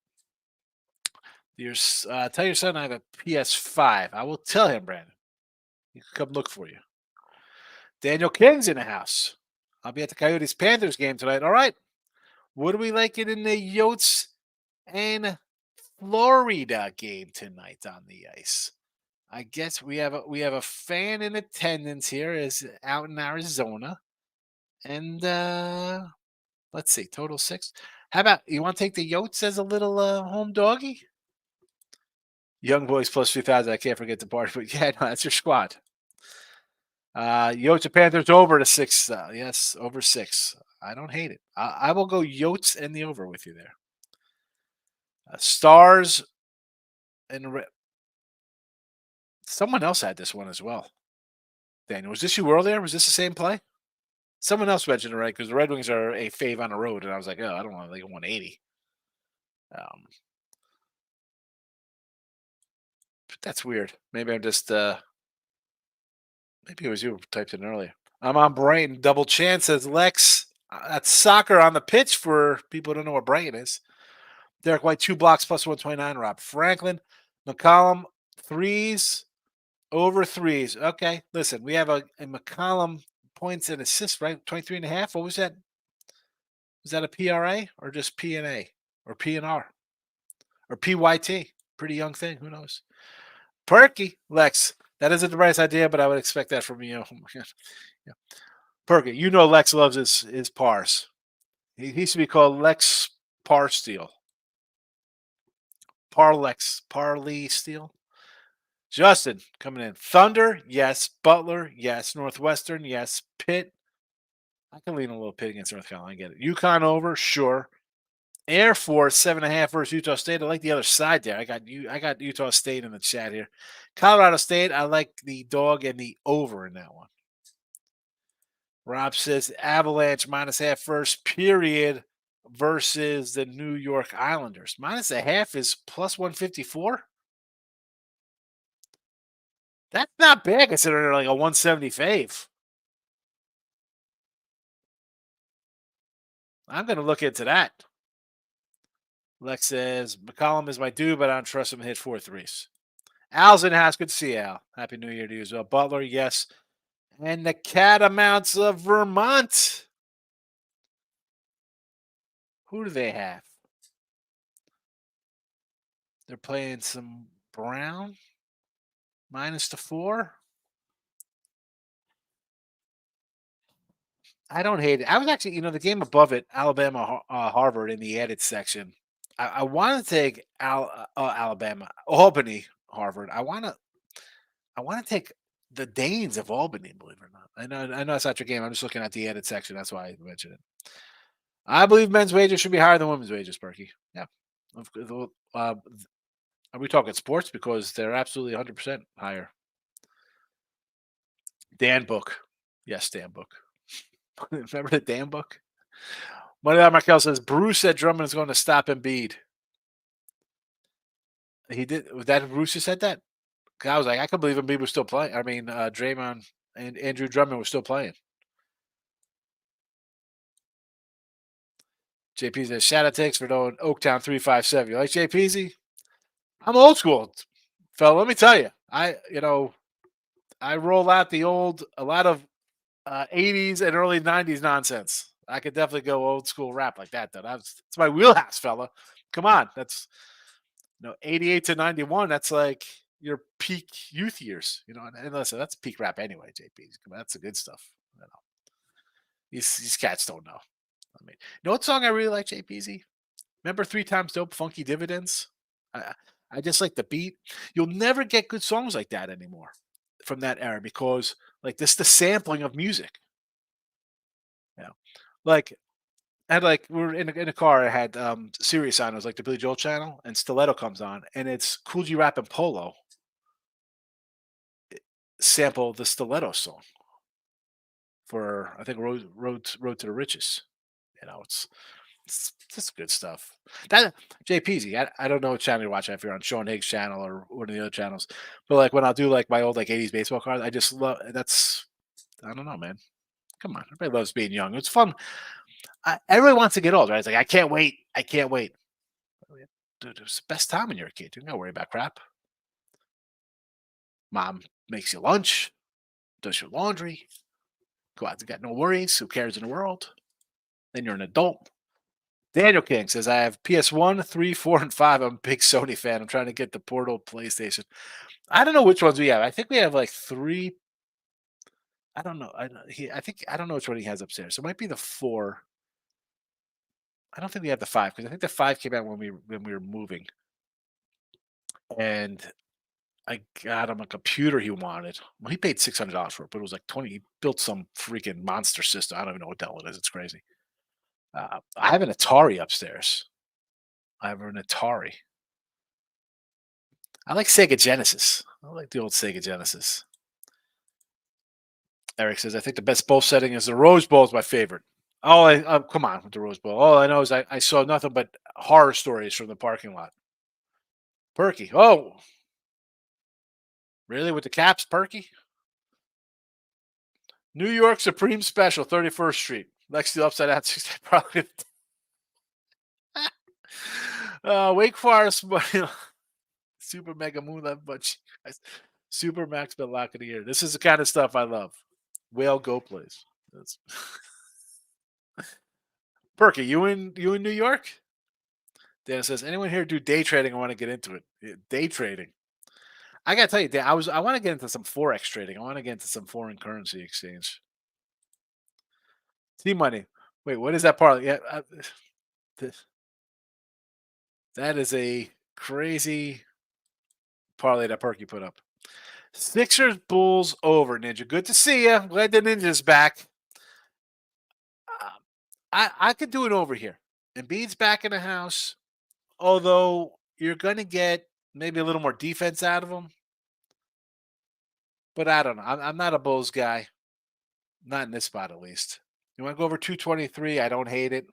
Tell your son I have a PS5. I will tell him, Brandon. He can come look for you. Daniel King's in the house. I'll be at the Coyotes Panthers game tonight. All right. What are we liking in the Yotes and Florida game tonight on the ice? I guess we have a fan in attendance here is out in Arizona. And let's see, total 6. How about you want to take the Yotes as a little home doggy? Young boys plus 2,000. I can't forget the part, but yeah, no, that's your squad. Yotes and Panthers over to 6. Yes, over 6. I don't hate it. I will go Yotes and the over with you there. Stars and someone else had this one as well. Daniel, was this you earlier? Was this the same play? Someone else mentioned it, right? Because the Red Wings are a fave on the road, and I was like, oh, I don't want like a 180. That's weird. Maybe I'm just maybe it was you who typed in earlier. I'm on Brighton. Double chance says Lex. That's soccer on the pitch for people who don't know what Brighton is. Derek White, 2 blocks plus 129. Rob Franklin. McCollum, 3s over 3s. Okay, listen, we have a McCollum points and assists, right? 23.5. What was that? Was that a PRA or just PNA or PNR or PYT? Pretty young thing. Who knows? Perky, Lex. That isn't the right idea, but I would expect that from you. Yeah. Perky, Lex loves his pars. He used to be called Lex Parsteel. Parley Steel. Justin coming in. Thunder, yes. Butler, yes. Northwestern, yes. Pitt. I can lean a little Pitt against North Carolina. I get it. UConn over, sure. Air Force 7.5 versus Utah State. I like the other side there. I got Utah State in the chat here. Colorado State. I like the dog and the over in that one. Rob says Avalanche -1/2 first period versus the New York Islanders. -1/2 is plus 154. That's not bad considering they're like a 170 fave. I'm going to look into that. Lex says McCollum is my dude, but I don't trust him to hit 4 threes. Al's in the house. Good to see you, Al. Happy New Year to you as well. Butler, yes. And the Catamounts of Vermont. Who do they have? They're playing some Brown. -4. I don't hate it. I was actually, the game above it, Alabama, Harvard in the added section. I want to take Alabama, Albany, Harvard. I want to take the Danes of Albany. Believe it or not, I know it's not your game. I'm just looking at the added section. That's why I mentioned it. I believe men's wages should be higher than women's wages, Perky. Yeah. Are we talking sports? Because they're absolutely 100% higher. Dan Book. Yes, Dan Book. Remember the Dan Book? Money Markel says Bruce said Drummond is going to stop Embiid. He did. Was that Bruce who said that? 'Cause I was like, I can believe Embiid was still playing. I mean, Draymond and Andrew Drummond was still playing. JP says, shout out takes for knowing Oaktown 357. You like JPZ? I'm old school, fella. Let me tell you, I roll out a lot of 80s and early 90s nonsense. I could definitely go old school rap like that, though. It's my wheelhouse, fella. Come on. That's 88 to 91. That's like your peak youth years, and listen, that's peak rap anyway, JP. That's the good stuff. These cats don't know. I mean, what song I really like, JPZ? Remember 3 Times Dope, Funky Dividends? I just like the beat. You'll never get good songs like that anymore from that era because, like, this the sampling of music. Yeah, like we were in a car. I had Sirius on. It was like the Billy Joel channel, and Stiletto comes on, and it's Cool G Rap and Polo sample the Stiletto song for I think Road to the Riches. It's just good stuff. That JPZ. I don't know what channel you're watching if you're on Sean Higgs' channel or one of the other channels, but like when I'll do like my old like 80s baseball cards, I just love that's I don't know, man. Come on, everybody loves being young. It's fun. Everybody wants to get old, right? It's like I can't wait. I can't wait. Dude, it's the best time when you're a kid. You don't gotta worry about crap. Mom makes you lunch, does your laundry, go out to get no worries. Who cares in the world? Then you're an adult. Daniel King says, I have PS1, 3, 4, and 5. I'm a big Sony fan. I'm trying to get the Portal PlayStation. I don't know which ones we have. I think we have like 3. I don't know. I don't know which one he has upstairs. So it might be the 4. I don't think we have the 5 because I think the 5 came out when we were moving. And I got him a computer he wanted. Well, he paid $600 for it, but it was like 20. He built some freaking monster system. I don't even know what the hell it is. It's crazy. I have an Atari upstairs. I have an Atari. I like Sega Genesis. I like the old Sega Genesis. Eric says, I think the best bowl setting is the Rose Bowl is my favorite. Come on with the Rose Bowl. All I know is I saw nothing but horror stories from the parking lot. Perky. Oh, really? With the Caps, Perky? New York Supreme Special, 31st Street. Next to the Upside Down 60. Probably. Wake Forest. Super Mega Moonlight Bunch. Super Max Lock of the Year. This is the kind of stuff I love. Whale Go plays. Perky, you in New York? Dan says, anyone here do day trading? I want to get into it. Day trading. I gotta tell you, Dan, I want to get into some forex trading. I want to get into some foreign currency exchange. T-Money. Wait, what is that part? Yeah, that is a crazy parlay that Perky put up. Sixers Bulls over, Ninja. Good to see you. Glad the Ninja's back. I could do it over here. Embiid's back in the house, although you're going to get maybe a little more defense out of him. But I don't know. I'm not a Bulls guy. Not in this spot, at least. You want to go over 223? I don't hate it.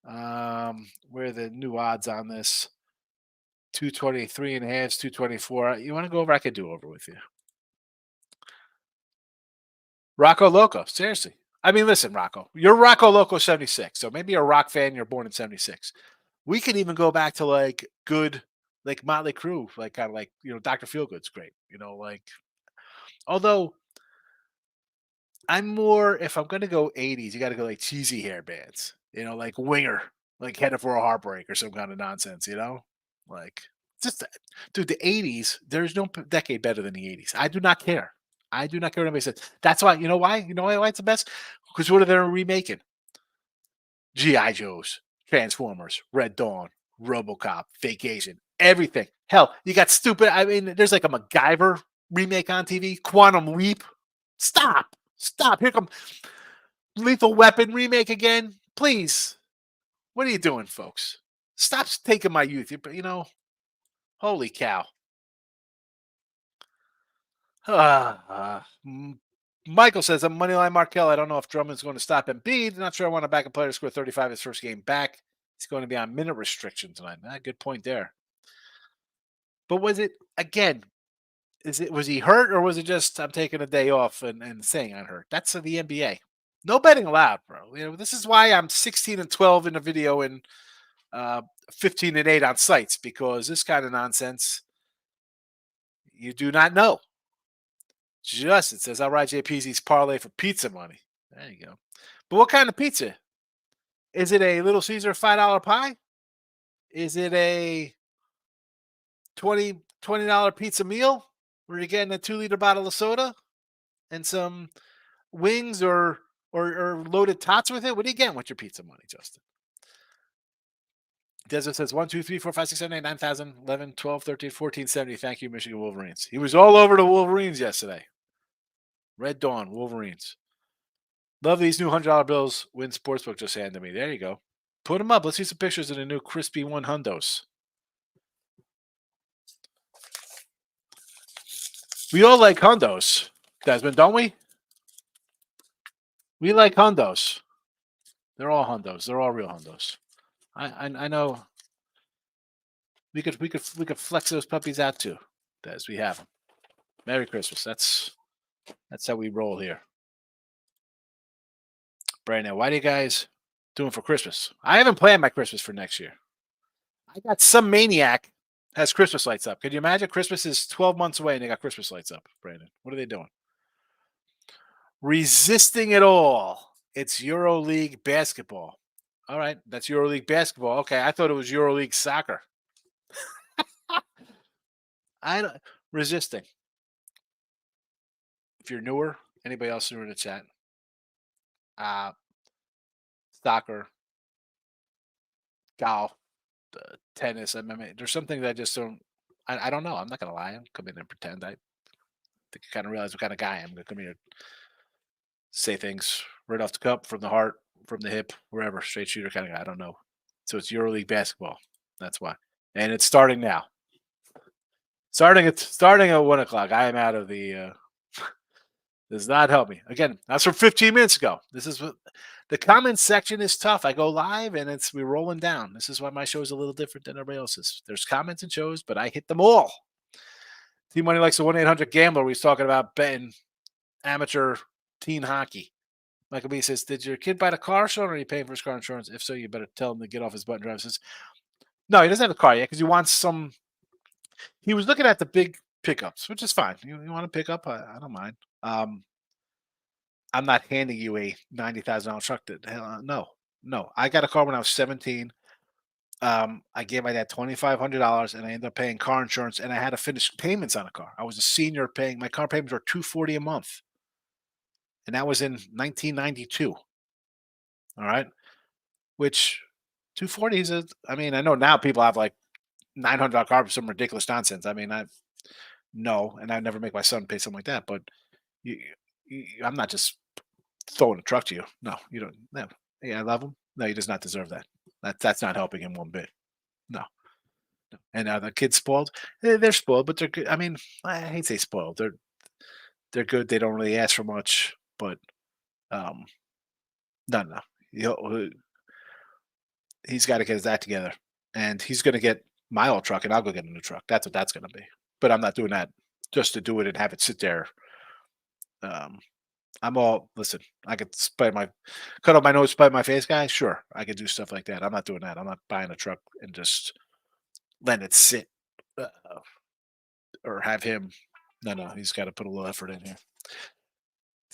Where are the new odds on this? 223 and a half, 224. You want to go over? I could do over with you. Rocco Loco. Seriously. I mean, listen, Rocco. You're Rocco Loco 76. So maybe you're a rock fan. You're born in 76. We could even go back to like good, like Motley Crue, like kind of like, Dr. Feelgood's great. Although I'm more, if I'm going to go 80s, you got to go like cheesy hair bands, like Winger, like Headed for a Heartbreak or some kind of nonsense, like just, dude, the 80s, there's no decade better than the 80s. I do not care. I do not care what anybody says. That's why, you know why? You know why it's the best? Because what are they remaking? G.I. Joes, Transformers, Red Dawn, RoboCop, Vacation, everything. Hell, you got stupid. I mean, there's like a MacGyver remake on TV, Quantum Leap. Stop. Here come Lethal Weapon remake again. Please. What are you doing, folks? Stop taking my youth. You know, holy cow. Michael says, I'm Moneyline Markel. I don't know if Drummond's going to stop Embiid. Not sure I want to back a player to score 35 his first game back. He's going to be on minute restriction tonight. Good point there. But was it, again, was he hurt, or was it just I'm taking a day off and saying I'm hurt? That's the NBA. No betting allowed, bro. You know, this is why I'm 16-12 in the video and 15-8 on sites, because this kind of nonsense, you do not know. It says, I'll ride JPZ's parlay for pizza money. There you go. But what kind of pizza? Is it a Little Caesar $5 pie? Is it a $20 pizza meal where you're getting a 2-liter bottle of soda and some wings or loaded tots with it? What are you getting with your pizza money, Justin? Desert says 1, 2, 3, 4, 5, 6, 7, 8, 9,000, 11, 12, 13, 14, 70. Thank you, Michigan Wolverines. He was all over the Wolverines yesterday. Red Dawn, Wolverines. Love these new $100 bills. Win Sportsbook just handed me. There you go. Put them up. Let's see some pictures of the new crispy 100s. We all like hundos, Desmond, don't we? We like hundos. They're all hundos. They're all real hundos. I know. We could flex those puppies out too, Des. We have them. Merry Christmas. That's how we roll here. Brandon, what are you guys doing for Christmas? I haven't planned my Christmas for next year. I got some maniac has Christmas lights up. Can you imagine? Christmas is 12 months away and they got Christmas lights up, Brandon. What are they doing? Resisting it all. It's EuroLeague basketball. All right, that's EuroLeague basketball. Okay, I thought it was EuroLeague soccer. Resisting. If you're newer, anybody else newer in the chat? Soccer, golf, tennis. I mean, there's something that I just don't. I don't know. I'm not gonna lie. I'm come in and pretend. I think you kind of realize what kind of guy I am. I'm gonna come here, say things right off the cup, from the heart, from the hip, wherever. Straight shooter kind of guy. I don't know. So it's EuroLeague basketball. That's why, and it's starting now. Starting at 1:00. I am out of the. Does not help me. Again, that's from 15 minutes ago. This is what the comments section is tough. I go live and we're rolling down. This is why my show is a little different than everybody else's. There's comments and shows, but I hit them all. Team Money likes the 1-800-GAMBLER. He's talking about betting amateur teen hockey. Michael B says, did your kid buy the car, Sean, or are you paying for his car insurance? If so, you better tell him to get off his butt and drive. Says, no, he doesn't have a car yet because he wants some. He was looking at the big pickups, which is fine. You want to pick up? I don't mind. I'm not handing you a $90,000 truck. No. I got a car when I was 17. I gave my dad $2,500, and I ended up paying car insurance, and I had to finish payments on a car. I was a senior paying. My car payments were $240 a month, and that was in 1992. All right, which 240 is I mean, I know now people have like $900 car for some ridiculous nonsense. I mean, no, and I never make my son pay something like that. But I'm not just throwing a truck to you. No, you don't. No. Yeah, I love him. No, he does not deserve that. That's not helping him one bit. No. And the kids spoiled. They're spoiled, but they're good. I mean, I hate to say spoiled. They're good. They don't really ask for much, but no. He's got to get his act together, and he's going to get my old truck, and I'll go get a new truck. That's what that's going to be. But I'm not doing that just to do it and have it sit there. Listen, I could cut off my nose, spite my face, guy. Sure, I could do stuff like that. I'm not doing that. I'm not buying a truck and just letting it sit or have him. No, he's got to put a little effort in here.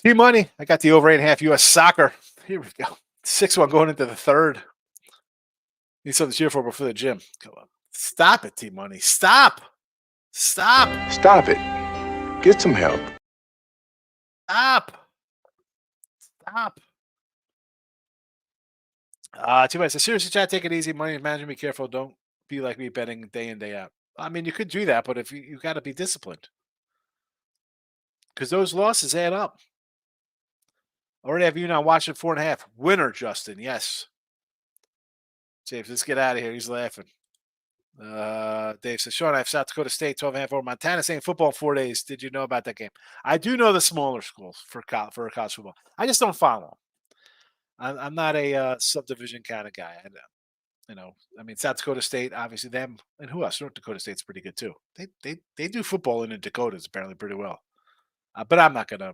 Team Money, I got the over 8.5 U.S. soccer. Here we go. 6-1 going into the third. Need something to cheer for before the gym. Come on. Stop it, Team Money. Stop. Stop it. Get some help. Stop. Too bad. So seriously, chat, take it easy. Money management, be careful. Don't be like me betting day in, day out. I mean, you could do that, but if you got to be disciplined because those losses add up. Already have you now watching 4.5. Winner, Justin. Yes. James, let's get out of here. He's laughing. Dave says, Sean, I have South Dakota State, 12.5 over Montana State football in 4 days. Did you know about that game? I do know the smaller schools for college football. I just don't follow. I'm not a subdivision kind of guy. I mean, South Dakota State, obviously them, and who else? North Dakota State's pretty good too. They do football in the Dakotas apparently pretty well. But I'm not gonna.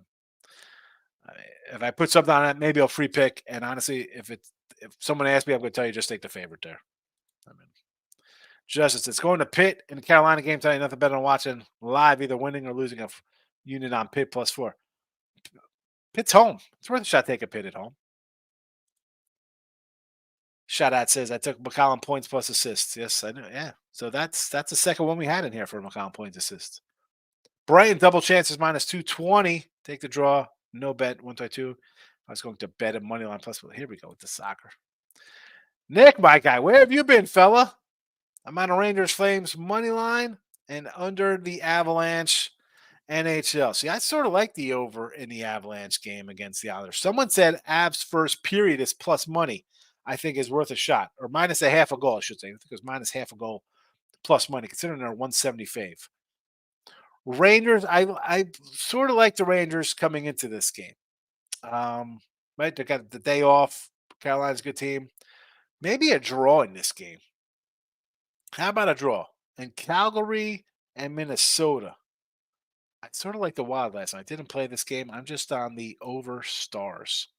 If I put something on it, maybe I'll free pick. And honestly, if someone asks me, I'm going to tell you just take the favorite there. I mean, Justice, it's going to Pitt in the Carolina game tonight. Nothing better than watching live, either winning or losing a unit on Pitt +4. Pitt's home. It's worth a shot. Take a Pitt at home. Shout out says I took McCollum points plus assists. Yes, I know. Yeah. So that's the second one we had in here for McCollum points assist. Brighton double chances -220. Take the draw. No bet. 1-2. I was going to bet a money line plus. Here we go with the soccer. Nick, my guy, where have you been, fella? I'm on a Rangers Flames money line and under the Avalanche NHL. See, I sort of like the over in the Avalanche game against the Islanders. Someone said Avs first period is plus money. I think is worth a shot, or minus a half a goal, I should say. I think it was minus half a goal plus money, considering they're 175. Rangers, I sort of like the Rangers coming into this game. Right, they got the day off. Carolina's a good team. Maybe a draw in this game. How about a draw? And Calgary and Minnesota. I sort of like the Wild last night. I didn't play this game. I'm just on the over Stars.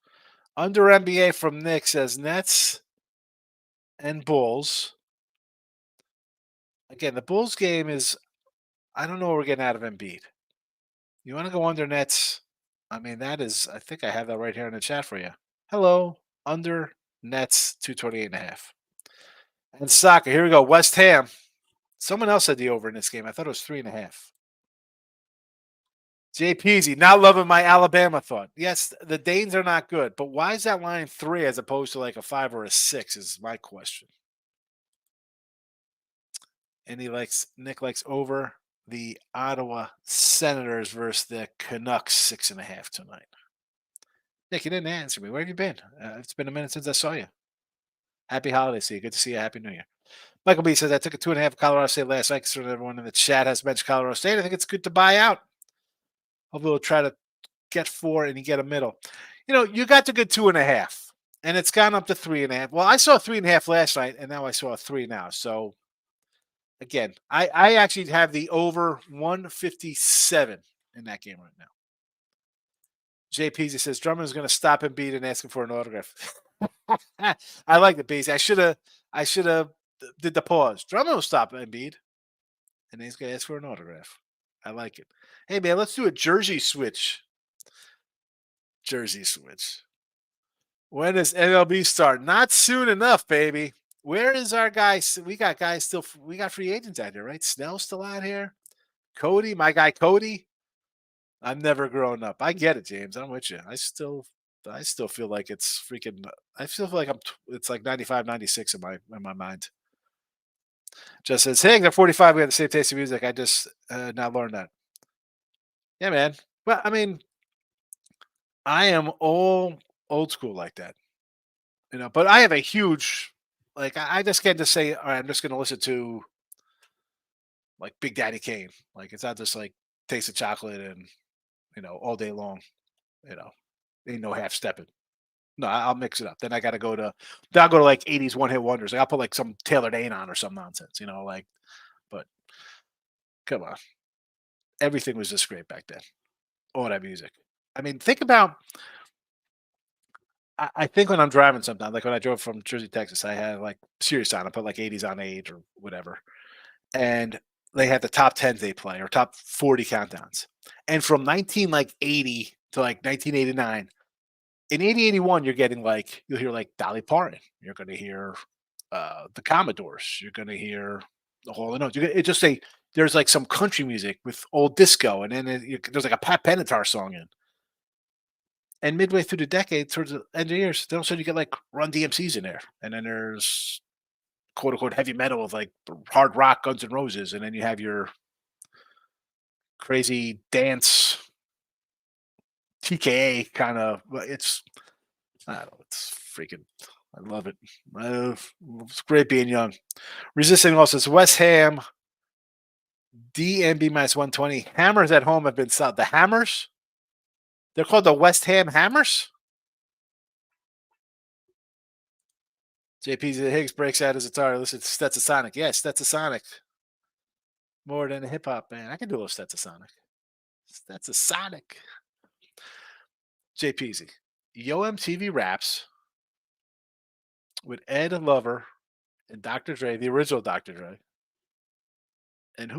Under NBA from Nick says Nets and Bulls. Again, the Bulls game is, I don't know what we're getting out of Embiid. You want to go under Nets? I mean, that is, I think I have that right here in the chat for you. Hello, under Nets 228.5. And soccer, here we go. West Ham. Someone else said the over in this game. I thought it was 3.5. Jay Peasy, not loving my Alabama thought. Yes, the Danes are not good, but why is that line 3 as opposed to like a 5 or a 6 is my question. And Nick likes over the Ottawa Senators versus the Canucks 6.5 tonight. Nick, you didn't answer me. Where have you been? It's been a minute since I saw you. Happy holidays to you. Good to see you. Happy New Year. Michael B says, I took a 2.5 Colorado State last night. So everyone in the chat has mentioned Colorado State. I think it's good to buy out. Hopefully we'll try to get 4 and you get a middle. You know, you got the good 2.5 and it's gone up to 3.5. Well, I saw 3.5 last night and now I saw a 3 now. So again, I actually have the over 157 in that game right now. JP says Drummond is going to stop Embiid and ask him for an autograph. I like the Bees. I should have did the pause. Drummond will stop Embiid, and he's going to ask for an autograph. I like it. Hey man, let's do a jersey switch. Jersey switch. When does MLB start? Not soon enough, baby. Where is our guys? We got guys still. We got free agents out here, right? Snell's still out here. Cody, my guy Cody. I've never grown up. I get it, James. I'm with you. I still feel like it's freaking. I still feel like it's like 95, 96 in my mind. Just says, hey, they're 45. We have the same taste of music. I just now learned that. Yeah, man. Well, I mean, I am all old school like that, you know. But I have a huge, like, I just can't just say, all right, I'm just going to listen to like Big Daddy Kane. Like, it's not just like Taste of Chocolate and all day long. Ain't no half stepping. No, I'll mix it up. Then I'll go to like 80s one hit wonders. Like, I'll put like some Taylor Dane on or some nonsense, like. But come on, everything was just great back then. All that music. I mean, think about. I think when I'm driving sometimes, like when I drove from Jersey, Texas, I had like Sirius on. I put like 80s on age or whatever, and they had the top 10s they play or top 40 countdowns. And from 1980 to like 1989, in 80-81, you're getting like, you'll hear like Dolly Parton. You're going to hear the Commodores. You're going to hear the Hall & Oates. It's just there's like some country music with old disco, and then there's like a Pat Benatar song in. And midway through the decade, towards the end of the years, then all of a sudden you get like Run DMC's in there, and then there's quote unquote heavy metal with like hard rock, Guns N' Roses, and then you have your crazy dance TKA kind of. It's I don't know, it's freaking. I love it. It's great being young. Resisting also says West Ham DMB minus 120. Hammers at home have been sold. The Hammers? They're called the West Ham Hammers? JP Higgs breaks out his guitar. Listen to Stetsasonic. Yes, Stetsasonic. More than a hip hop band. I can do a little Stetsasonic. Stetsasonic. JPZ. Yo MTV Raps with Ed Lover and Dr. Dre, the original Dr. Dre. And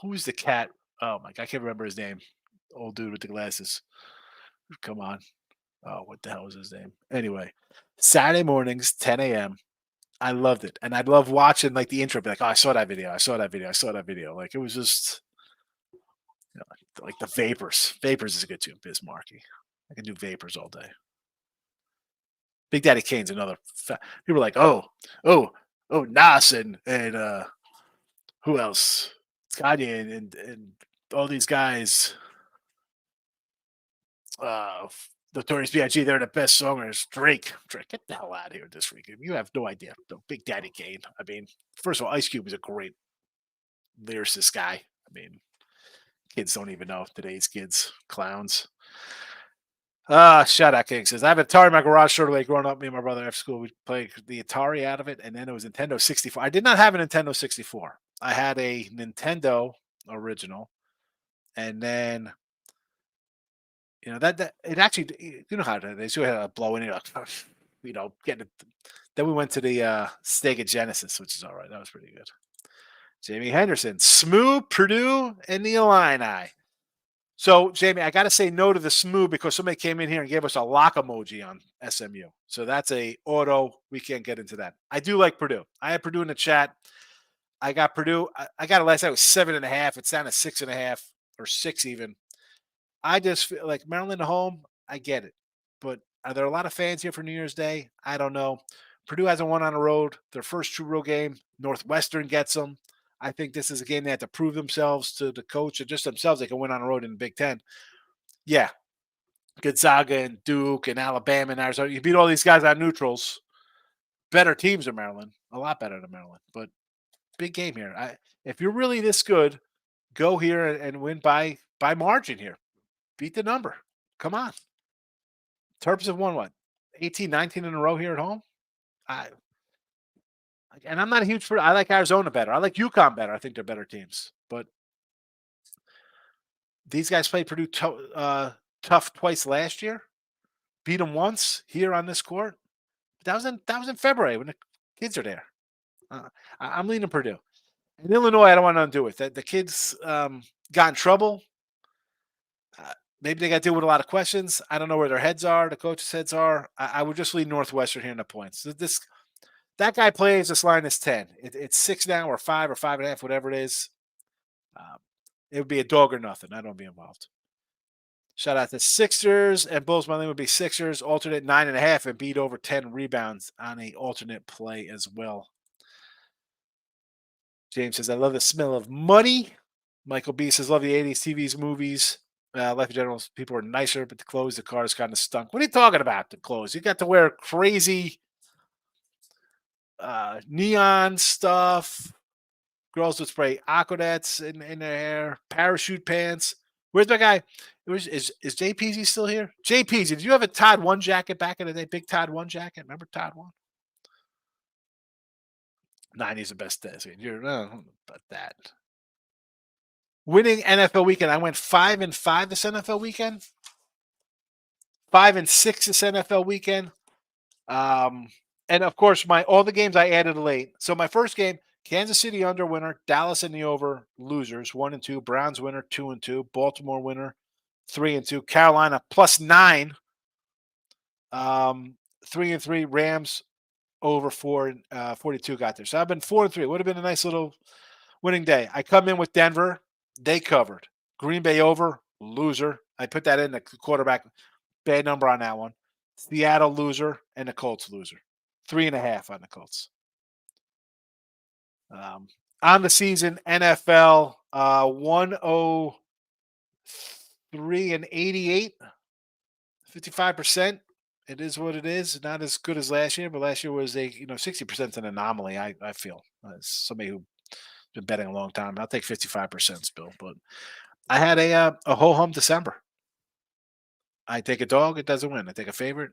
who's the cat? Oh my God, I can't remember his name. Old dude with the glasses. Come on. Oh, what the hell was his name? Anyway, Saturday mornings, 10 a.m. I loved it. And I'd love watching like the intro, be like, oh, I saw that video. I saw that video. I saw that video. Like it was just like the Vapors. Vapors is a good tune. Biz Markie. I can do Vapors all day. Big Daddy Kane's another. People were like, oh, Nas and who else? Kanye and all these guys. Notorious B.I.G. They're the best songers. Drake, get the hell out of here with this weekend. You have no idea. The Big Daddy Kane. I mean, first of all, Ice Cube is a great lyricist guy. I mean, kids don't even know today's kids, clowns. Shout out King says, I have Atari in my garage short away. Growing up, me and my brother after school, we played the Atari out of it, and then it was Nintendo 64. I did not have a Nintendo 64. I had a Nintendo original, and then that it actually, you know how it is. You had a blow in it, getting it. Then we went to the Sega Genesis, which is all right. That was pretty good. Jamie Henderson, Smooth, Purdue, and the Illini. So, Jamie, I got to say no to the Smooth because somebody came in here and gave us a lock emoji on SMU. So that's a auto. We can't get into that. I do like Purdue. I had Purdue in the chat. I got Purdue. I got it last night. It was 7.5. It's down to 6.5 or 6 even. I just feel like Maryland at home. I get it. But are there a lot of fans here for New Year's Day? I don't know. Purdue hasn't won on the road. Their first true real game. Northwestern gets them. I think this is a game they have to prove themselves to the coach and just themselves. They can win on the road in the Big Ten. Yeah. Gonzaga and Duke and Alabama and Arizona. You beat all these guys on neutrals. Better teams than Maryland. A lot better than Maryland. But big game here. If you're really this good, go here and win by margin here. Beat the number. Come on. Terps have won what? 18, 19 in a row here at home? And I'm not a huge I like Arizona better. I like UConn better. I think they're better teams. But these guys played Purdue tough twice last year. Beat them once here on this court. That was in February when the kids are there. I'm leaning Purdue. In Illinois, I don't want nothing to do with it. The kids got in trouble. Maybe they got to deal with a lot of questions. I don't know where their heads are. The coaches' heads are. I would just lean Northwestern here in the points. That guy plays this line is 10. It's 6 now or 5 or 5.5, whatever it is. It would be a dog or nothing. I don't be involved. Shout out to Sixers and Bulls. My line would be Sixers, alternate 9.5 and beat over 10 rebounds on a alternate play as well. James says, I love the smell of money. Michael B says, love the 80s TVs, movies. Life in general, people are nicer, but the clothes, the cars kind of stunk. What are you talking about, the clothes? You got to wear crazy neon stuff. Girls would spray Aquadettes in their hair, parachute pants. Where's my guy? Is JPZ still here? JPZ, did you have a Todd 1 jacket back in the day? Big Todd 1 jacket? Remember Todd 1? 90's the best day. You're about that. Winning NFL weekend. I went 5-5 this NFL weekend. 5-6 this NFL weekend. And of course, all the games I added late. So my first game, Kansas City under winner, Dallas in the over losers 1-2, Browns winner 2-2, Baltimore winner 3-2, Carolina +9, 3-3, Rams over 42 got there. So I've been 4-3. Would have been a nice little winning day. I come in with Denver, they covered. Green Bay over, loser. I put that in the quarterback. bad number on that one. Seattle loser and the Colts loser. 3.5 on the Colts. On the season, NFL 103 and 88, 55%. It is what it is. Not as good as last year, but last year was 60% an anomaly. I feel as somebody who's been betting a long time. I'll take 55%, Bill. But I had a ho hum December. I take a dog, it doesn't win. I take a favorite,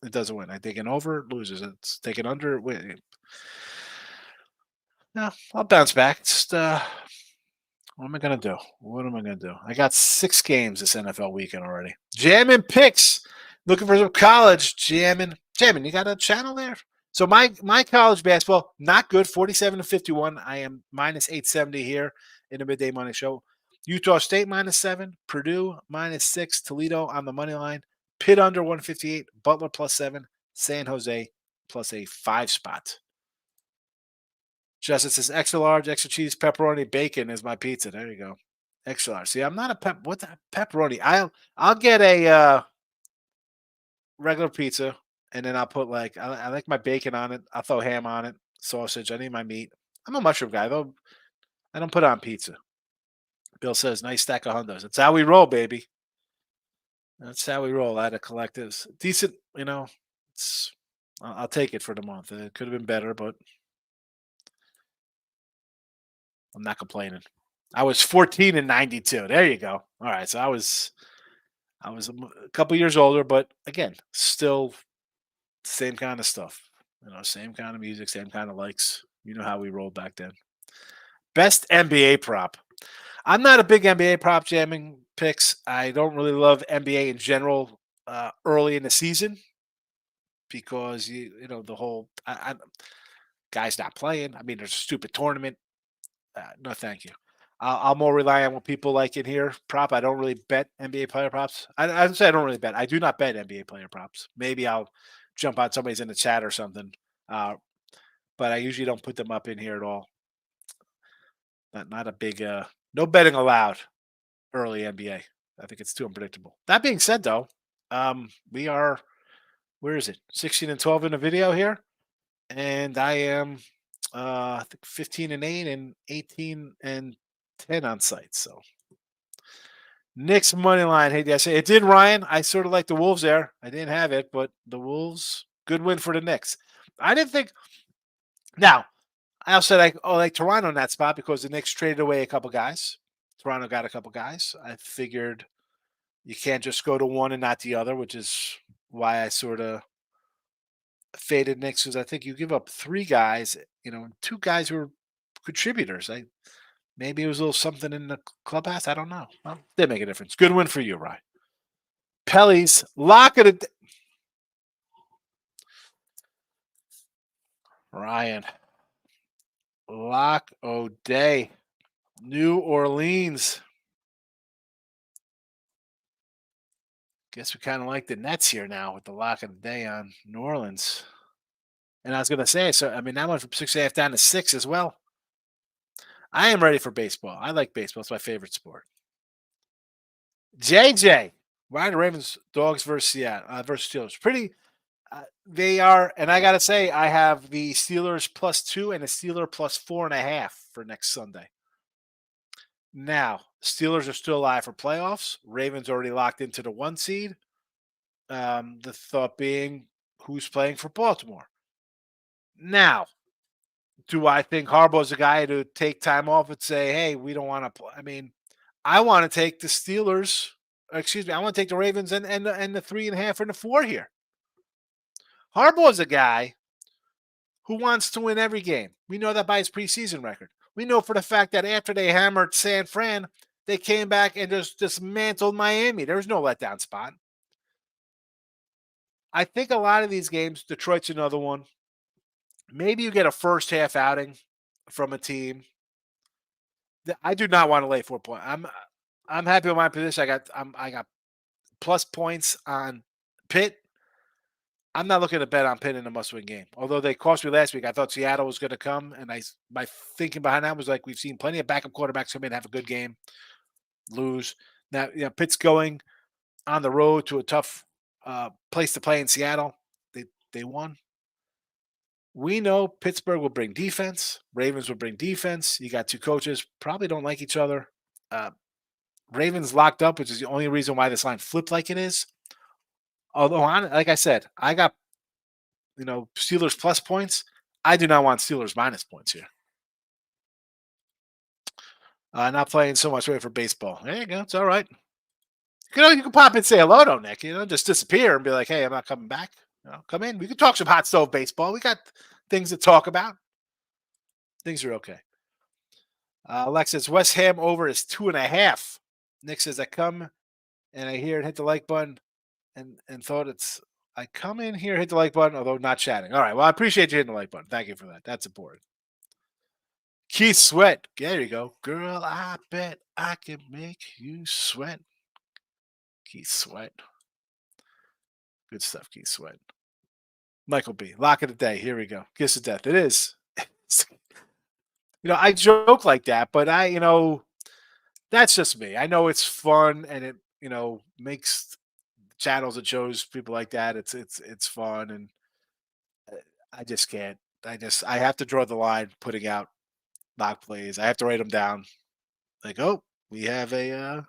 it doesn't win. I take an over, it loses. It's take an under, it win. No, I'll bounce back. Just what am I gonna do? What am I gonna do? I got 6 games this NFL weekend already. Jamming picks. Looking for some college jamming. You got a channel there? So my college basketball, not good. 47-51. I am minus 870 here in the midday money show. Utah State -7, Purdue -6, Toledo on the money line, Pitt under 158, Butler +7, San Jose plus a 5 spot. Justin says extra large, extra cheese, pepperoni, bacon is my pizza. There you go. Extra large. See, I'm not a what's that pepperoni? I'll get a regular pizza, and then I'll put I like my bacon on it. I'll throw ham on it, sausage. I need my meat. I'm a mushroom guy though. I don't put it on pizza. Bill says nice stack of hundos. That's how we roll, baby. That's how we roll. I had a collectives. Decent, I'll take it for the month. It could have been better, but I'm not complaining. I was 14 and 92. There you go. All right, so I was a couple years older, but again, still same kind of stuff. Same kind of music, same kind of likes. You know how we rolled back then. Best NBA prop. I'm not a big NBA prop jamming picks. I don't really love NBA in general early in the season because the whole guy's not playing. I mean, there's a stupid tournament. No, thank you. I'll more rely on what people like in here. Prop. I don't really bet NBA player props. I say I don't really bet. I do not bet NBA player props. Maybe I'll jump on somebody's in the chat or something. But I usually don't put them up in here at all. Not a big no betting allowed early NBA. I think it's too unpredictable. That being said, though, we are where is it? 16 and 12 in the video here, and I am I think 15 and 8 and 18 and 10 on site. So Knicks money line. Hey, did I say it did, Ryan? I sort of like the Wolves there. I didn't have it, but the Wolves, good win for the Knicks. I didn't think. Now, I also like Toronto in that spot because the Knicks traded away a couple guys. Toronto got a couple guys. I figured you can't just go to one and not the other, which is why I sort of faded Knicks because I think you give up 3 guys, 2 guys who are contributors. Maybe it was a little something in the clubhouse. I don't know. Well, didn't make a difference. Good win for you, Ryan. Pelly's lock of the Ryan. Lock O'Day. New Orleans. Guess we kind of like the Nets here now with the lock of the day on New Orleans. And I was going to say, so I mean, that went from 6.5 down to 6 as well. I am ready for baseball. I like baseball. It's my favorite sport. JJ, why the Ravens dogs versus Seattle versus Steelers? Pretty. They are, and I got to say, I have the Steelers +2 and the Steeler +4.5 for next Sunday. Now, Steelers are still alive for playoffs. Ravens already locked into the 1 seed. The thought being, who's playing for Baltimore? Now, do I think Harbaugh's a guy to take time off and say, hey, we don't want to play? I mean, I want to take the Steelers. Excuse me. I want to take the Ravens and the 3.5 and the 4 here. Harbaugh's a guy who wants to win every game. We know that by his preseason record. We know for the fact that after they hammered San Fran, they came back and just dismantled Miami. There's no letdown spot. I think a lot of these games, Detroit's another one. Maybe you get a first half outing from a team. I do not want to lay 4 points. I'm happy with my position. I got plus points on Pitt. I'm not looking to bet on Pitt in a must-win game. Although they cost me last week, I thought Seattle was going to come, and my thinking behind that was like we've seen plenty of backup quarterbacks come in, have a good game, lose. Now, Pitt's going on the road to a tough place to play in Seattle. They won. We know Pittsburgh will bring defense. Ravens will bring defense. You got two coaches, probably don't like each other. Ravens locked up, which is the only reason why this line flipped like it is. Although, like I said, I got Steelers plus points. I do not want Steelers minus points here. Not playing so much way for baseball. There you go. It's all right. You can pop in and say hello, though, Nick. Just disappear and be like, hey, I'm not coming back. Come in. We can talk some hot stove baseball. We got things to talk about. Things are okay. Alexis, West Ham over is 2.5. Nick says, I come and I hear it, hit the like button and thought I come in here, hit the like button, although not chatting. All right. Well, I appreciate you hitting the like button. Thank you for that. That's important. Keith Sweat. There you go. Girl, I bet I can make you sweat. Keith Sweat. Good stuff, Keith Sweat. Michael B. Lock of the day. Here we go. Kiss of death. It is. I joke like that, but that's just me. I know it's fun and it, makes channels that shows people like that. It's fun. And I just can't. I have to draw the line putting out lock plays. I have to write them down. Like, oh, we have a,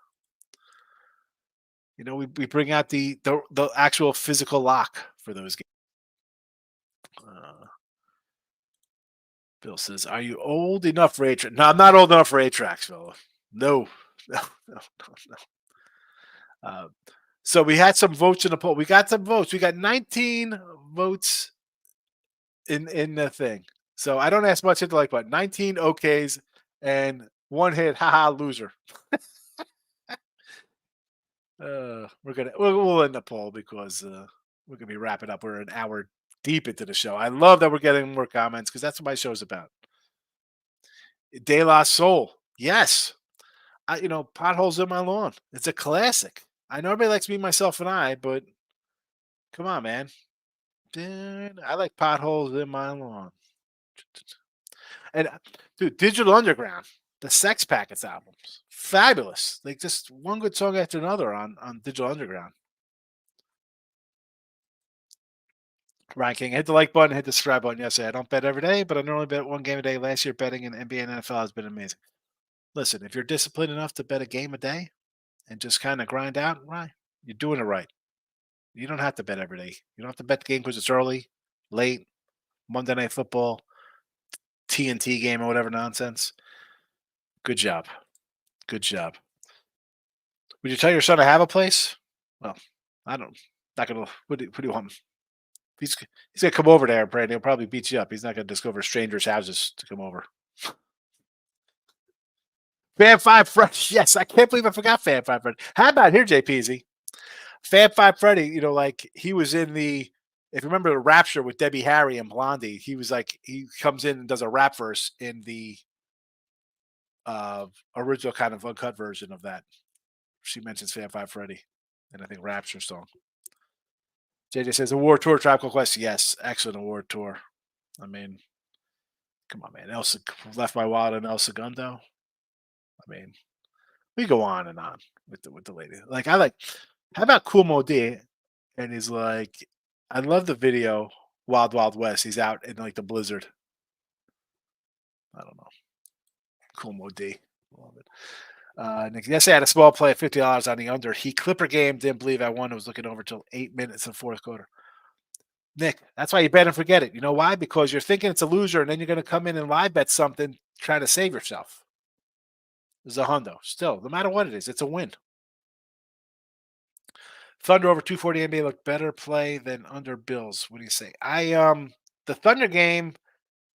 we bring out the actual physical lock for those games. Bill says, are you old enough for A-Track? No, I'm not old enough for A-Tracks, fella. No. So we had some votes in the poll. We got some votes. We got 19 votes in the thing. So I don't ask much hit the like button. 19 okays and one hit. Haha, loser. We'll end the poll because we're gonna be wrapping up. We're an hour deep into the show. I love that we're getting more comments because that's what my show's about. De La Soul. Yes. Potholes in my lawn. It's a classic. I know everybody likes Me, Myself, and I, but come on, man. Dude, I like Potholes in My Lawn. And dude, Digital Underground, the Sex Packets albums, fabulous. Like just one good song after another on Digital Underground. Ryan King, hit the like button, hit the subscribe button. Yes, I don't bet every day, but I normally bet one game a day. Last year, betting in NBA and NFL has been amazing. Listen, if you're disciplined enough to bet a game a day and just kind of grind out, right, you're doing it right. You don't have to bet every day. You don't have to bet the game because it's early, late, Monday Night Football, TNT game, or whatever nonsense. Good job. Good job. Would you tell your son to have a place? Well, I don't. Not gonna. What do you want? He's gonna come over there, Brandon. He'll probably beat you up. He's not gonna discover strangers' houses to come over. Fan 5 Freddy. Yes, I can't believe I forgot Fan 5 Freddy. How about here, JPZ? Fan 5 Freddy, like he was in the, if you remember the Rapture with Debbie Harry and Blondie, he was like, he comes in and does a rap verse in the original kind of uncut version of that. She mentions Fan 5 Freddy and I think Rapture song. JJ says, award tour, Tribe Called Quest. Yes, excellent award tour. I mean, come on, man. Elsa Left My Wallet and El Segundo. I mean, we go on and on with the lady. Like, how about Kool Moe Dee? And he's like, I love the video, Wild Wild West. He's out in like the blizzard. I don't know. Kool Moe Dee. Love it. Nick, yes, I had a small play at $50 on the under. He Clipper game. Didn't believe I won. I was looking over till 8 minutes in the fourth quarter. Nick, that's why you bet and forget it. You know why? Because you're thinking it's a loser, and then you're going to come in and live bet something, trying to save yourself. There's a hundo. Still, no matter what it is, it's a win. Thunder over 240 NBA looked better play than under Bills. What do you say? The Thunder game,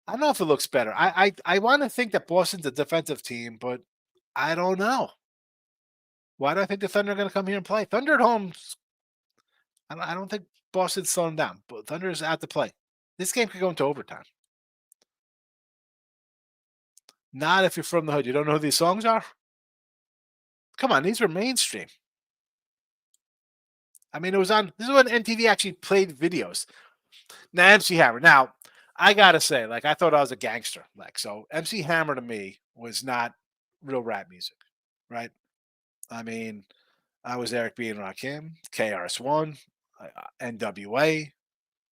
I don't know if it looks better. I want to think that Boston's a defensive team, but I don't know. Why do I think the Thunder are going to come here and play? Thunder at home, I don't think Boston's slowing down, but Thunder is out to play. This game could go into overtime. Not if you're from the hood. You don't know who these songs are? Come on, these were mainstream. I mean, this is when MTV actually played videos. Now, MC Hammer. Now, I got to say, I thought I was a gangster. So MC Hammer to me was not real rap music, right? I mean, I was Eric B. and Rakim, KRS-One. NWA,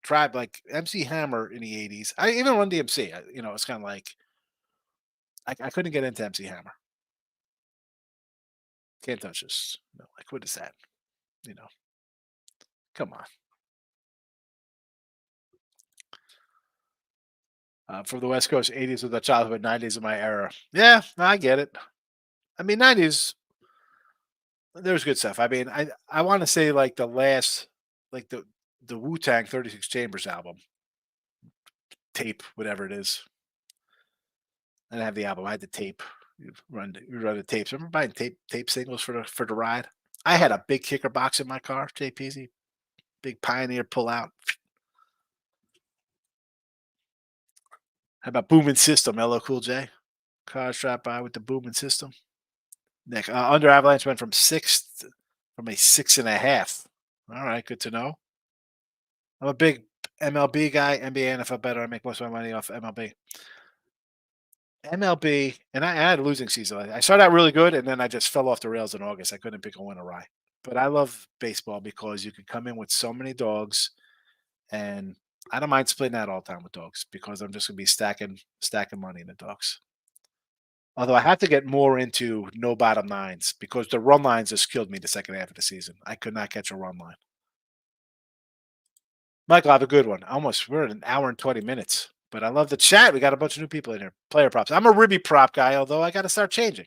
Tribe, like MC Hammer in the 80s. I even Run DMC. It's kind of like I couldn't get into MC Hammer. Can't touch this. No, like what is that? Come on. From the West Coast, 80s was the childhood, 90s of my era. Yeah, I get it. I mean, 90s, there was good stuff. I mean, I want to say like the last, like the Wu Tang 36 Chambers album, tape, whatever it is. I didn't have the album. I had the tape. You run the tapes. Remember buying tape singles for the ride? I had a big kicker box in my car, JPZ, big Pioneer pull out. How about Booming System, LL Cool J? Car strapped by with the Booming System. Nick, Under Avalanche went from from a 6.5. All right, good to know. I'm a big MLB guy, NBA, NFL better. I make most of my money off MLB. MLB, and I had a losing season. I started out really good, and then I just fell off the rails in August. I couldn't pick a winner right. But I love baseball because you can come in with so many dogs, and I don't mind splitting that all the time with dogs because I'm just gonna be stacking money in the dogs. Although I have to get more into no bottom nines because the run lines just killed me the second half of the season. I could not catch a run line. Michael, I have a good one. We're at an hour and 20 minutes, but I love the chat. We got a bunch of new people in here. Player props. I'm a Ribby prop guy, although I got to start changing.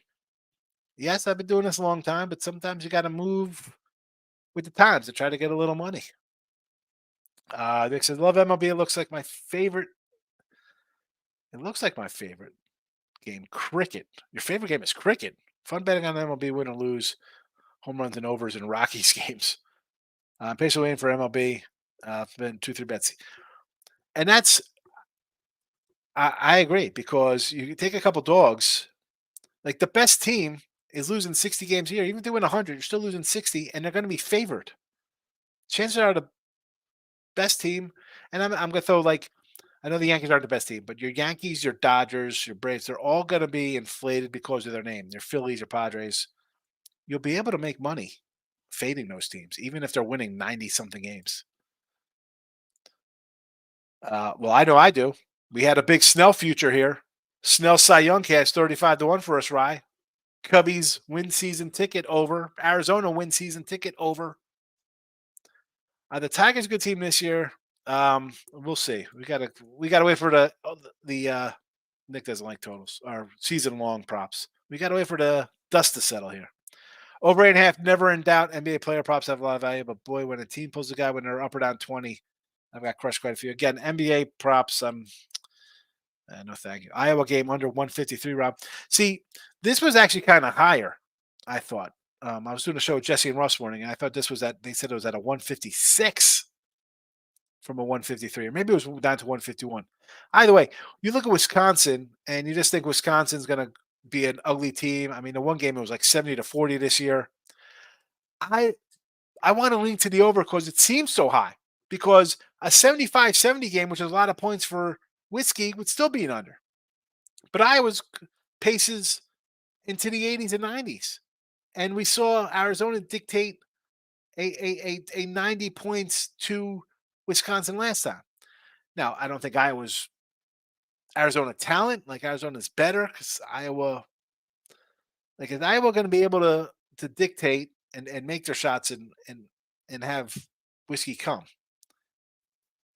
Yes, I've been doing this a long time, but sometimes you got to move with the times to try to get a little money. Nick says, love MLB. It looks like my favorite. It looks like my favorite game, cricket. Your favorite game is cricket. Fun betting on MLB, win or lose, home runs and overs in Rockies games. I'm patiently waiting for MLB. Been 2-3 bets, and that's I agree because you take a couple dogs, like the best team is losing 60 games a year. Even if they win 100, you're still losing 60, and they're going to be favored. Chances are the best team, and I'm going to throw like I know the Yankees aren't the best team, but your Yankees, your Dodgers, your Braves, they're all going to be inflated because of their name. Your Phillies, your Padres. You'll be able to make money fading those teams, even if they're winning 90 something games. Well, I know I do. We had a big Snell future here. Snell Cy Young cash 35-1 for us, Rye. Cubbies win season ticket over. Arizona win season ticket over. The Tigers a good team this year. We'll see. We gotta wait for the Nick doesn't like totals or season long props. We gotta wait for the dust to settle here. Over 8.5, never in doubt. NBA player props have a lot of value, but boy, when a team pulls a guy when they're up or down 20, I've got crushed quite a few. Again, NBA props. No, thank you. Iowa game under 153, Rob. See, this was actually kind of higher, I thought. I was doing a show with Jesse and Russ morning, and I thought this was they said it was at a 156 from a 153, or maybe it was down to 151. Either way, you look at Wisconsin, and you just think Wisconsin's going to be an ugly team. I mean, the one game it was like 70-40 this year. I want to lean to the over because it seems so high. Because a 75-70 game, which is a lot of points for Whiskey, would still be an under. But Iowa's paces into the 80s and 90s. And we saw Arizona dictate a 90 points to Wisconsin last time. Now, I don't think Iowa's Arizona talent. Like Arizona's better because Iowa. Like is Iowa going to be able to dictate and make their shots and have Whiskey come?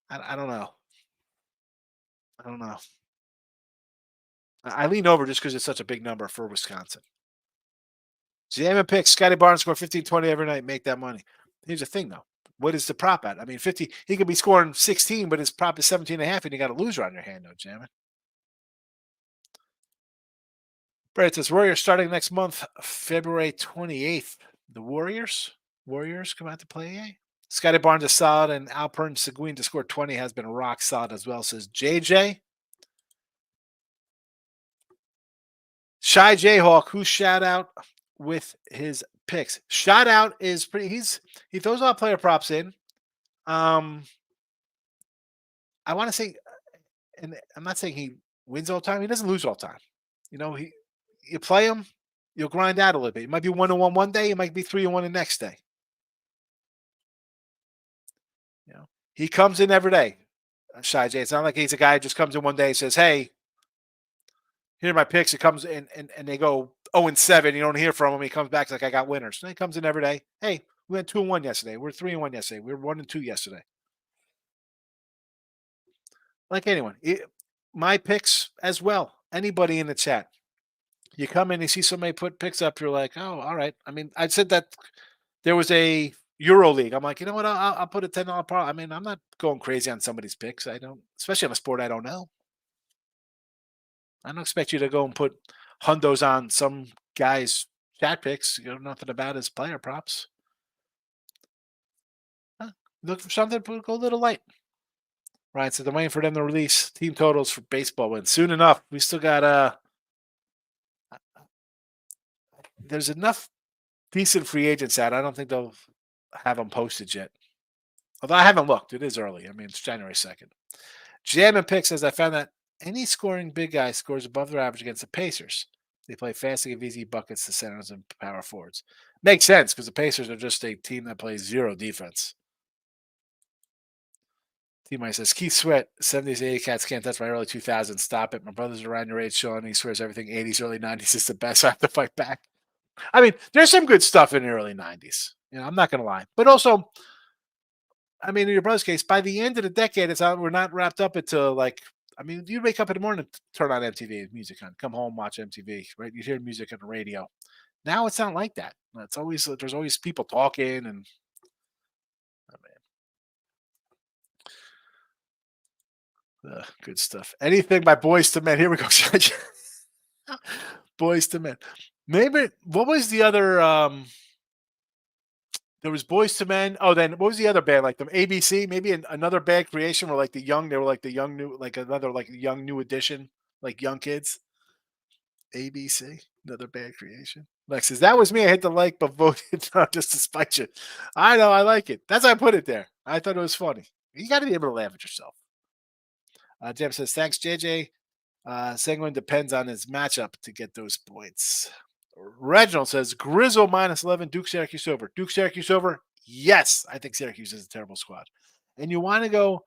I don't know. I don't know. I lean over just because it's such a big number for Wisconsin. Jammin picks Scotty Barnes score 15-20 every night, make that money. Here's the thing, though. What is the prop at? I mean, 50, he could be scoring 16, but his prop is 17.5, and you got a loser on your hand, though, Jammin. Brett says, Warriors starting next month, February 28th. The Warriors come out to play, eh? Scotty Barnes is solid, and Alpern Seguin to score 20 has been rock solid as well, says JJ. Shy Jayhawk, who shout out with his picks. Shout out is pretty. He throws a lot of player props in. I want to say, and I'm not saying he wins all the time. He doesn't lose all the time. You know, you play him, you'll grind out a little bit. It might be 1-1 one day. It might be 3-1 the next day. He comes in every day. Shy J. It's not like he's a guy who just comes in one day and says, "Hey, here are my picks." It comes in and they go 0-7. You don't hear from him. He comes back like, "I got winners." And he comes in every day. Hey, we went 2-1 yesterday. We're 3-1 yesterday. We were 1-2 yesterday. Like anyone, my picks as well. Anybody in the chat, you come in, you see somebody put picks up, you're like, "Oh, all right." I mean, I said that there was a Euro League. I'm like, you know what? I'll put a $10 part. I mean, I'm not going crazy on somebody's picks. I don't, especially on a sport I don't know. I don't expect you to go and put hundos on some guy's chat picks. You know nothing about his player props. Look for something. Go a little light. Right, so they're waiting for them to release team totals for baseball wins. Soon enough, we still got there's enough decent free agents out. I don't think they'll have them posted yet. Although I haven't looked. It is early. I mean, it's January 2nd. Jam and Pick says, I found that any scoring big guy scores above their average against the Pacers. They play fast and give easy buckets to centers and power forwards. Makes sense because the Pacers are just a team that plays zero defense. T-Mike says, Keith Sweat, 70s, 80s cats can't touch my early 2000s. Stop it. My brother's around your age, Sean. He swears everything 80s, early 90s is the best. I have to fight back. I mean, there's some good stuff in the early 90s. You know, I'm not going to lie. But also, I mean, in your brother's case, by the end of the decade, it's out. We're not wrapped up into like, I mean, you wake up in the morning, turn on MTV, music on, come home, watch MTV, right? You hear music on the radio. Now it's not like that. It's always, there's always people talking and, oh man. Good stuff. Anything by Boys to Men. Here we go. Boys to Men. Maybe, what was the other, there was Boys to Men. Oh, then what was the other band? Like the ABC, maybe another band creation where like they were like the young new, like another like young new edition, like young kids. ABC, another band creation. Lex says, that was me. I hit the like, but voted just to spite you. I know, I like it. That's why I put it there. I thought it was funny. You got to be able to laugh at yourself. Jim says, thanks, JJ. Seguin depends on his matchup to get those points. Reginald says, Grizzle minus 11, Duke Syracuse over. Duke Syracuse over? Yes. I think Syracuse is a terrible squad. And you want to go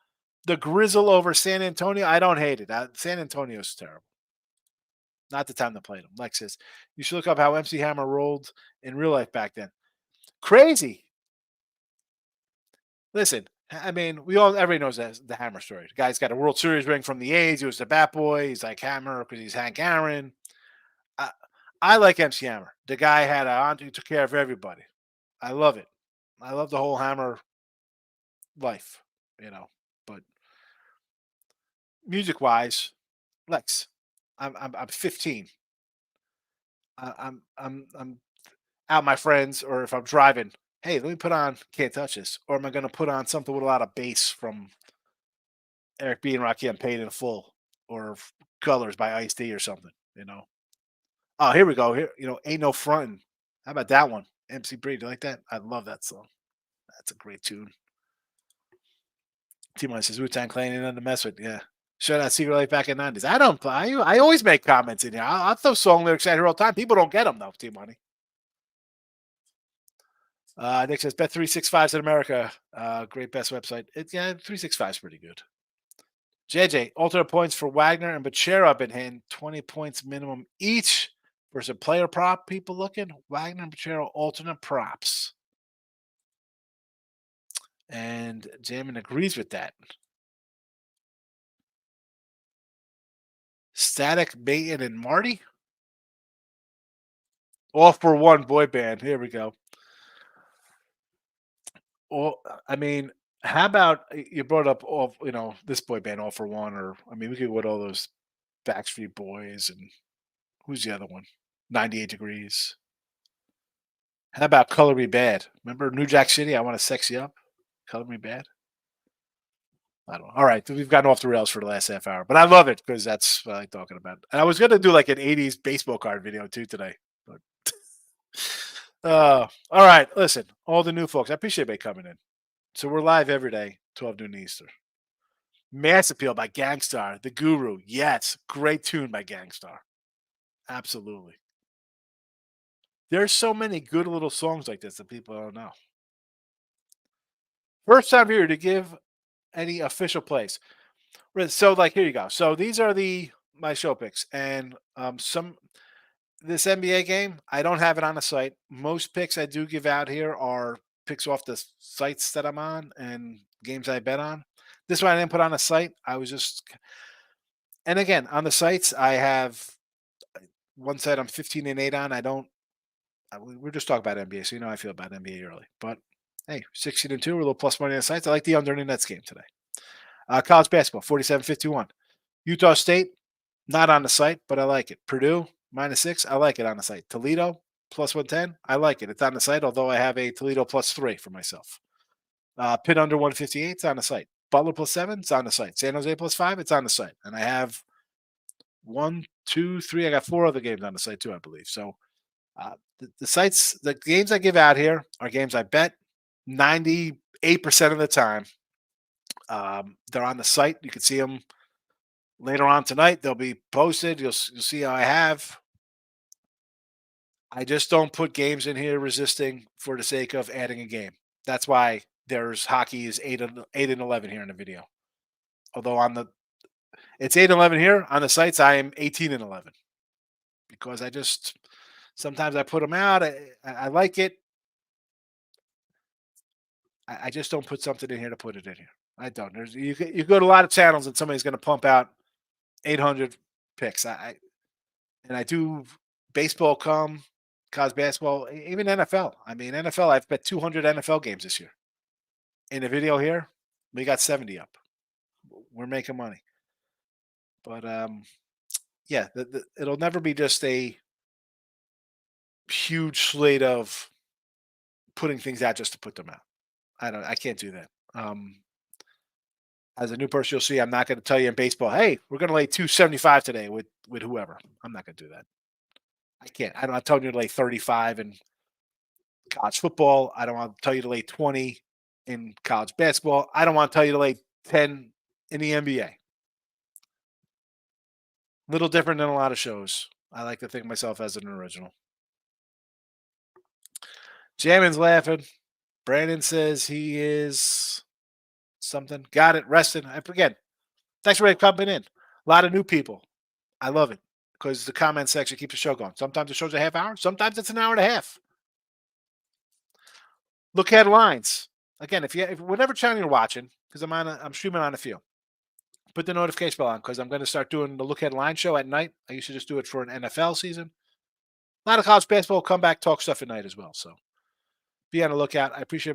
the Grizzle over San Antonio? I don't hate it. San Antonio is terrible. Not the time to play them. Lex says, you should look up how MC Hammer rolled in real life back then. Crazy. Listen, I mean, everybody knows the Hammer story. The guy's got a World Series ring from the A's. He was the bat boy. He's like Hammer because he's Hank Aaron. I like MC Hammer. The guy had an aunt who took care of everybody. I love it. I love the whole Hammer life, you know. But music-wise, Lex, I'm 15. I'm out my friends, or if I'm driving, hey, let me put on Can't Touch This, or am I going to put on something with a lot of bass from Eric B. and Rakim Paid in Full, or Colors by Ice-T or something, you know. Oh, here we go. Here, you know, Ain't No Frontin'. How about that one? MC Breed, you like that? I love that song. That's a great tune. T-Mine says Wu-Tang Clan ain't nothing to mess with. Yeah. Shout out Secret Life back in the 90s. I don't play. I always make comments in here. I'll throw song lyrics out here all the time. People don't get them, though, T-Money. Nick says Bet 365's in America. Great best website. 365 is pretty good. JJ, alternate points for Wagner and Bachero have been hitting 20 points minimum each versus a player prop. People looking Wagner and Bachero alternate props. And Jamin agrees with that. Static, Baton, and Marty. All for one boy band. Here we go. Well, I mean, how about you brought up all, you know, this boy band All for One, or I mean, we could go with all those Backstreet Boys and who's the other one? 98 Degrees. How about Color Me Bad? Remember New Jack City? I Want to Sex You Up. Color Me Bad. I don't know. All right, we've gotten off the rails for the last half hour, but I love it because that's what I'm talking about. And I was going to do like an 80s baseball card video too today. But all right, listen, all the new folks, I appreciate they coming in. So we're live every day, 12 noon Eastern. Mass Appeal by Gangstar, The Guru. Yes, great tune by Gangstar. Absolutely. There's so many good little songs like this that people don't know. First time here to give any official plays. So, like, here you go. So these are my show picks, and this NBA game, I don't have it on the site. Most picks I do give out here are picks off the sites that I'm on and games I bet on. This one I didn't put on the site. I was just, and again, on the sites, I have one site I'm 15-8 on. We're just talking about NBA, so you know how I feel about NBA early. But hey, 16-2, we're a little plus money on the sites. I like the under in the Nets game today. College basketball, 47-51. Utah State, not on the site, but I like it. Purdue, -6, I like it on the site. Toledo, +110, I like it. It's on the site, although I have a Toledo +3 for myself. Pitt under 158, it's on the site. Butler +7, it's on the site. San Jose +5, it's on the site. And I have 1, 2, 3, I got 4 other games on the site too, I believe. So the sites, the games I give out here are games I bet 98% of the time. They're on the site. You can see them later on tonight. They'll be posted. You'll see how I have. I just don't put games in here resisting for the sake of adding a game. That's why there's hockey is 8-11 here in the video. Although it's 8-11 here on the sites, I am 18-11 because sometimes I put them out. I like it. I just don't put something in here to put it in here. I don't. You go to a lot of channels and somebody's going to pump out 800 picks. I do baseball, college basketball, even NFL. I mean, NFL, I've bet 200 NFL games this year. In the video here, we got 70 up. We're making money. But yeah, it'll never be just a huge slate of putting things out just to put them out. I can't do that. As a new person, you'll see I'm not going to tell you in baseball, hey, we're going to lay 275 today with whoever. I'm not going to do that. I can't. I'm not telling you to lay 35 in college football. I don't want to tell you to lay 20 in college basketball. I don't want to tell you to lay 10 in the NBA. Little different than a lot of shows. I like to think of myself as an original. Jamin's laughing. Brandon says he is something. Got it. Resting. Again, thanks for coming in. A lot of new people. I love it because the comment section keeps the show going. Sometimes the show's a half hour. Sometimes it's an hour and a half. Look headlines. Again, if whatever channel you're watching, because I'm streaming on a few, put the notification bell on because I'm going to start doing the Look Headline show at night. I used to just do it for an NFL season. A lot of college basketball comeback talk stuff at night as well. So be on the lookout. I appreciate